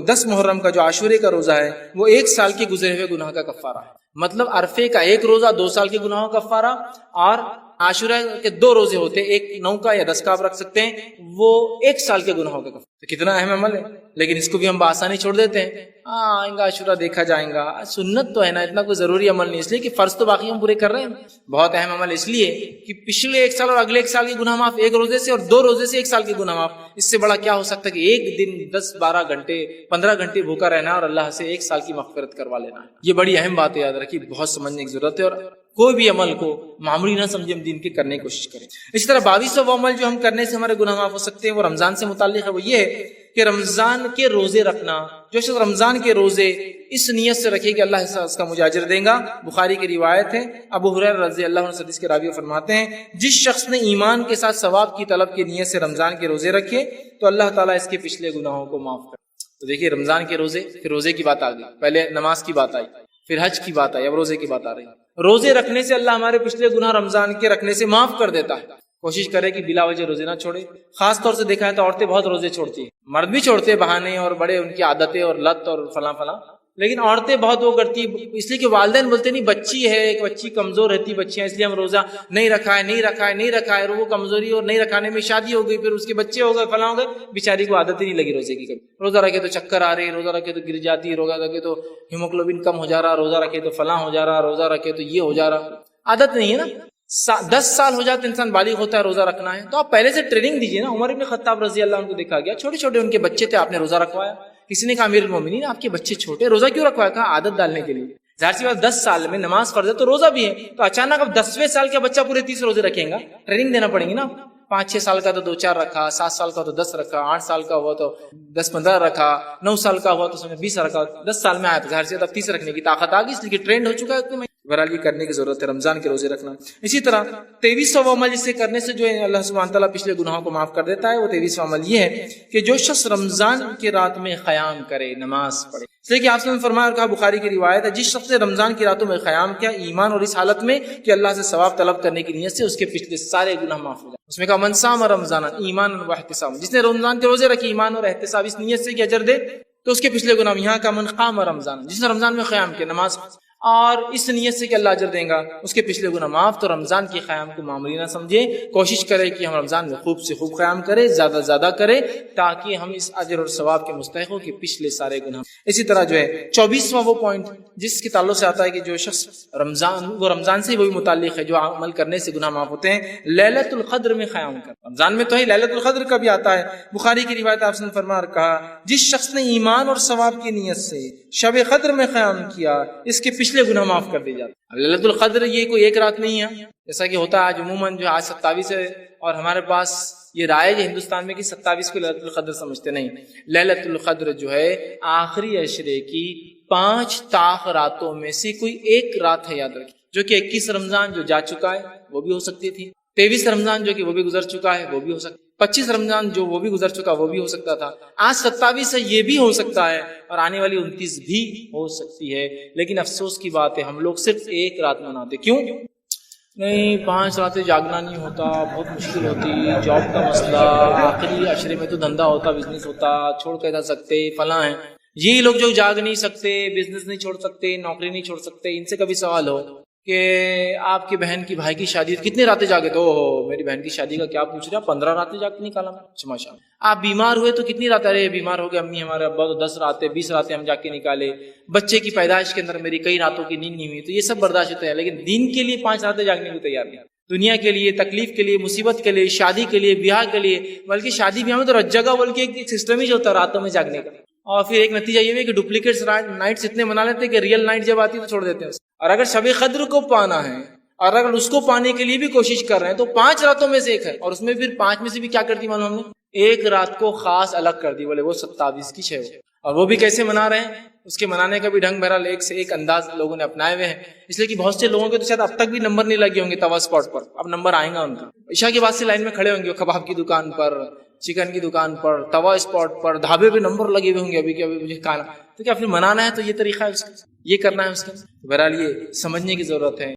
10 محرم کا جو عاشورے کا روزہ ہے وہ 1 سال کے گزرے ہوئے گناہ کا کفارہ ہے. مطلب عرفے کا ایک روزہ 2 سال کے گناہوں کا کفارہ، اور عاشورہ کے 2 روزے ہوتے ہیں، ایک 9 کا یا 10 کا آپ رکھ سکتے ہیں، وہ 1 سال کے گناہوں کا کفارہ. تو کتنا اہم عمل ہے، لیکن اس کو بھی ہم بآسانی چھوڑ دیتے ہیں. آئیں گا عاشورہ دیکھا جائیں گا، سنت تو ہے نا، اتنا کوئی ضروری عمل نہیں، اس لیے کہ فرض تو باقی ہم پورے کر رہے ہیں. بہت اہم عمل اس لیے کہ پچھلے 1 سال اور اگلے 1 سال کے گناہ معاف ایک روزے سے، اور 2 روزے سے 1 سال کے گناہ معاف. اس سے بڑا کیا ہو سکتا ہے کہ ایک دن 10-12 گھنٹے 15 گھنٹے بھوکا رہنا اور اللہ سے 1 سال کی مغفرت کروا لینا ہے. یہ بڑی اہم بات ہے، یاد رکھیے، بہت سمجھنے کی ضرورت ہے. اور کوئی بھی عمل کو معمولی نہ سمجھے، ہم دین کے کرنے کی کوشش کریں. اسی طرح 22واں عمل جو ہم کرنے سے ہمارے گناہ معاف ہو سکتے ہیں، وہ رمضان سے متعلق ہے. وہ یہ ہے کہ رمضان کے روزے رکھنا. جو شخص رمضان کے روزے اس نیت سے رکھے کہ اللہ اس کا مجھے اجر دے گا. بخاری کی روایت ہے، ابو ہریرہ رضی اللہ عنہ حدیث کے راوی فرماتے ہیں، جس شخص نے ایمان کے ساتھ ثواب کی طلب کی نیت سے رمضان کے روزے رکھے تو اللہ تعالیٰ اس کے پچھلے گناہوں کو معاف کرے. تو دیکھیے رمضان کے روزے، پھر روزے کی بات آ گئی، پہلے نماز کی بات آئی، پھر حج کی بات آئی، اب روزے کی بات آ رہی. روزے رکھنے سے اللہ ہمارے پچھلے گناہ رمضان کے رکھنے سے معاف کر دیتا ہے. کوشش کرے کہ بلا وجہ روزے نہ چھوڑے. خاص طور سے دیکھا ہے تو عورتیں بہت روزے چھوڑتی ہیں، مرد بھی چھوڑتے ہیں بہانے اور بڑے ان کی عادتیں اور لت اور فلاں فلاں، لیکن عورتیں بہت وہ کرتی ہیں، اس لیے کہ والدین بولتے نہیں بچی ہے، ایک بچی کمزور رہتی بچیاں، اس لیے ہم روزہ نہیں رکھا ہے، اور وہ کمزوری اور نہیں رکھانے میں شادی ہو گئی، پھر اس کے بچے ہو گئے، فلاں ہو گئے، بیچاری کو عادت ہی نہیں لگی روزے کی. کبھی روزہ رکھے تو چکر آ رہے، روزہ رکھے تو گر جاتی، روزہ رکھے تو ہیموگلوبن کم ہو جا رہا، روزہ رکھے تو فلاں ہو جا رہا، روزہ رکھے تو یہ ہو جا رہا. عادت نہیں ہے نا. 10 سال ہو جاتے انسان بالغ ہوتا ہے روزہ رکھنا ہے، تو آپ پہلے سے ٹریننگ دیجیے نا. عمر بن خطاب رضی اللہ عنہ کو دیکھا گیا، چھوٹے چھوٹے ان کے بچے تھے، آپ نے روزہ رکھوایا. کسی نے کہا امیر المومنین آپ کے بچے چھوٹے، روزہ کیوں رکھوایا؟ کہا عادت ڈالنے کے لیے. ظاہر سی بات 10 سال میں نماز فرض ہے تو روزہ بھی ہے، تو اچانک اب 10ویں سال کا بچہ پورے 30 روزے رکھیں گا، ٹریننگ دینا پڑیں گی نا. 5-6 سال کا تو 2-4 رکھا، 7 سال کا تو 10 رکھا، 8 سال کا ہوا تو 10-15 رکھا، 9 سال کا ہوا تو 20 رکھا، 10 سال میں آیا تو ظاہر سی اب 30 رکھنے کی طاقت آ گئی، اس لیے ٹرینڈ ہو چکا ہے. تو بہرحال یہ کرنے کی ضرورت ہے، رمضان کے روزے رکھنا. اسی طرح 23واں عمل جسے کرنے سے جو ہے اللہ سبحانہ تعالیٰ پچھلے گناہوں کو معاف کر دیتا ہے، وہ 23واں عمل یہ ہے کہ جو شخص رمضان کی رات میں قیام کرے، نماز پڑھے. اس لیے کہ آپ نے فرمایا اور کہا، بخاری کی روایت ہے، جس شخص نے رمضان کی راتوں میں قیام کیا ایمان اور اس حالت میں کہ اللہ سے ثواب طلب کرنے کی نیت سے، اس کے پچھلے سارے گناہ معاف ہو جائیں. اس میں کہا من صام رمضان ایمان و احتساب، جس نے رمضان کے روزے رکھے ایمان اور احتساب اس نیت سے کہ اجر دے تو اس کے پچھلے گناہ. یہاں کا من قام رمضان، جس نے رمضان میں قیام کیا، نماز اور اس نیت سے کہ اللہ اجر دیں گا، اس کے پچھلے گناہ معاف. تو رمضان کے قیام کو معمولی نہ سمجھے، کوشش کرے کہ ہم رمضان میں خوب سے خوب قیام کرے، زیادہ زیادہ کرے، تاکہ ہم اس اجر اور ثواب کے مستحق ہوں کہ پچھلے سارے گناہ. اسی طرح جو ہے 24واں وہ پوائنٹ جس کے تعلق سے آتا ہے کہ جو شخص رمضان سے وہی متعلق ہے جو عمل کرنے سے گناہ معاف ہوتے ہیں، لیلۃ القدر میں قیام کر. رمضان میں تو ہے، لیلۃ القدر کا بھی آتا ہے. بخاری کی روایت آپ نے فرمایا اور کہا، جس شخص نے ایمان اور ثواب کی نیت سے شب قدر میں قیام کیا، اس کے پچھلے گناہ معاف کر دی جاتے. اب لیلۃ القدر یہ کوئی ایک رات نہیں ہے جیسا کہ ہوتا ہے آج عموماً، جو آج 27 ہے اور ہمارے پاس یہ رائے ہے ہندوستان میں کہ 27 کو لیلۃ القدر سمجھتے نہیں. لیلۃ القدر جو ہے آخری عشرے کی 5 طاق راتوں میں سے کوئی ایک رات ہے، یاد رکھیں. جو کہ 21 رمضان جو جا چکا ہے وہ بھی ہو سکتی تھی، 23 رمضان جو کہ وہ بھی گزر چکا ہے وہ بھی ہو سکتا، 25 رمضان جو وہ بھی گزر چکا وہ بھی ہو سکتا تھا، آج 27 ہے یہ بھی ہو سکتا ہے، اور آنے والی 29 بھی ہو سکتی ہے. لیکن افسوس کی بات ہے ہم لوگ صرف ایک رات مناتے. کیوں نہیں؟ 5 راتیں جاگنا نہیں ہوتا، بہت مشکل ہوتی، جاب کا مسئلہ، آخری عشرے میں تو دھندا ہوتا، بزنس ہوتا، چھوڑ کے جا سکتے، فلاں ہیں. یہ لوگ جو جاگ نہیں سکتے، بزنس نہیں چھوڑ سکتے، نوکری نہیں چھوڑ سکتے، ان سے کبھی سوال ہو کہ آپ کی بہن کی بھائی کی شادی کتنے راتیں جاگے؟ تو میری بہن کی شادی کا کیا پوچھ رہا، 15 راتیں جاگ کے نکالا میں. ماشاء اللہ. آپ بیمار ہوئے تو کتنی راتیں؟ ارے بیمار ہو گئے امی ہمارے ابا تو 10 راتیں 20 راتیں ہم جاگ کے نکالے. بچے کی پیدائش کے اندر میری کئی راتوں کی نیند نہیں ہوئی، تو یہ سب برداشت ہوتا ہے. لیکن دین کے لیے 5 راتیں جاگنے کو تیار نہیں، دنیا کے لیے، تکلیف کے لیے، مصیبت کے لیے، شادی کے لیے، بیاہ کے لیے. بلکہ شادی بیاہ میں تو رج جگہ بول کے ایک سسٹم ہی ہوتا ہے راتوں میں جاگنے کا. اور پھر ایک نتیجہ یہ ہے کہ ڈپلیکیٹس نائٹس اتنے بنا لیتے ہیں کہ ریئل نائٹ جب آتی ہے تو چھوڑ دیتے ہیں. اور اگر شب قدر کو پانا ہے اور اگر اس کو پانے کے لیے بھی کوشش کر رہے ہیں تو 5 راتوں میں سے ایک ہے، اور اس میں پھر 5 میں سے بھی کیا کرتی معلوم ہم نے؟ ایک رات کو خاص الگ کر دی، بولے وہ 27 کی 6 ہو. اور وہ بھی کیسے منا رہے ہیں؟ اس کے منانے کا بھی ڈھنگ بہرحال ایک سے ایک انداز لوگوں نے اپنائے ہوئے ہیں. اس لیے کہ بہت سے لوگوں کے تو شاید اب تک بھی نمبر نہیں لگے ہوں گے توا اسپاٹ پر، اب نمبر آئے گا ان کا. عشاء کے بعد سے لائن میں کھڑے ہوں گے، کباب کی دکان پر، چکن کی دکان پر، توا اسپاٹ پر، ڈھابے پہ نمبر لگے ہوئے ہوں گے ابھی کہ ابھی مجھے کھانا. تو کیا پھر منانا ہے تو یہ طریقہ ہے اس کا، یہ کرنا ہے اس کا. بہرحال یہ سمجھنے کی ضرورت ہے.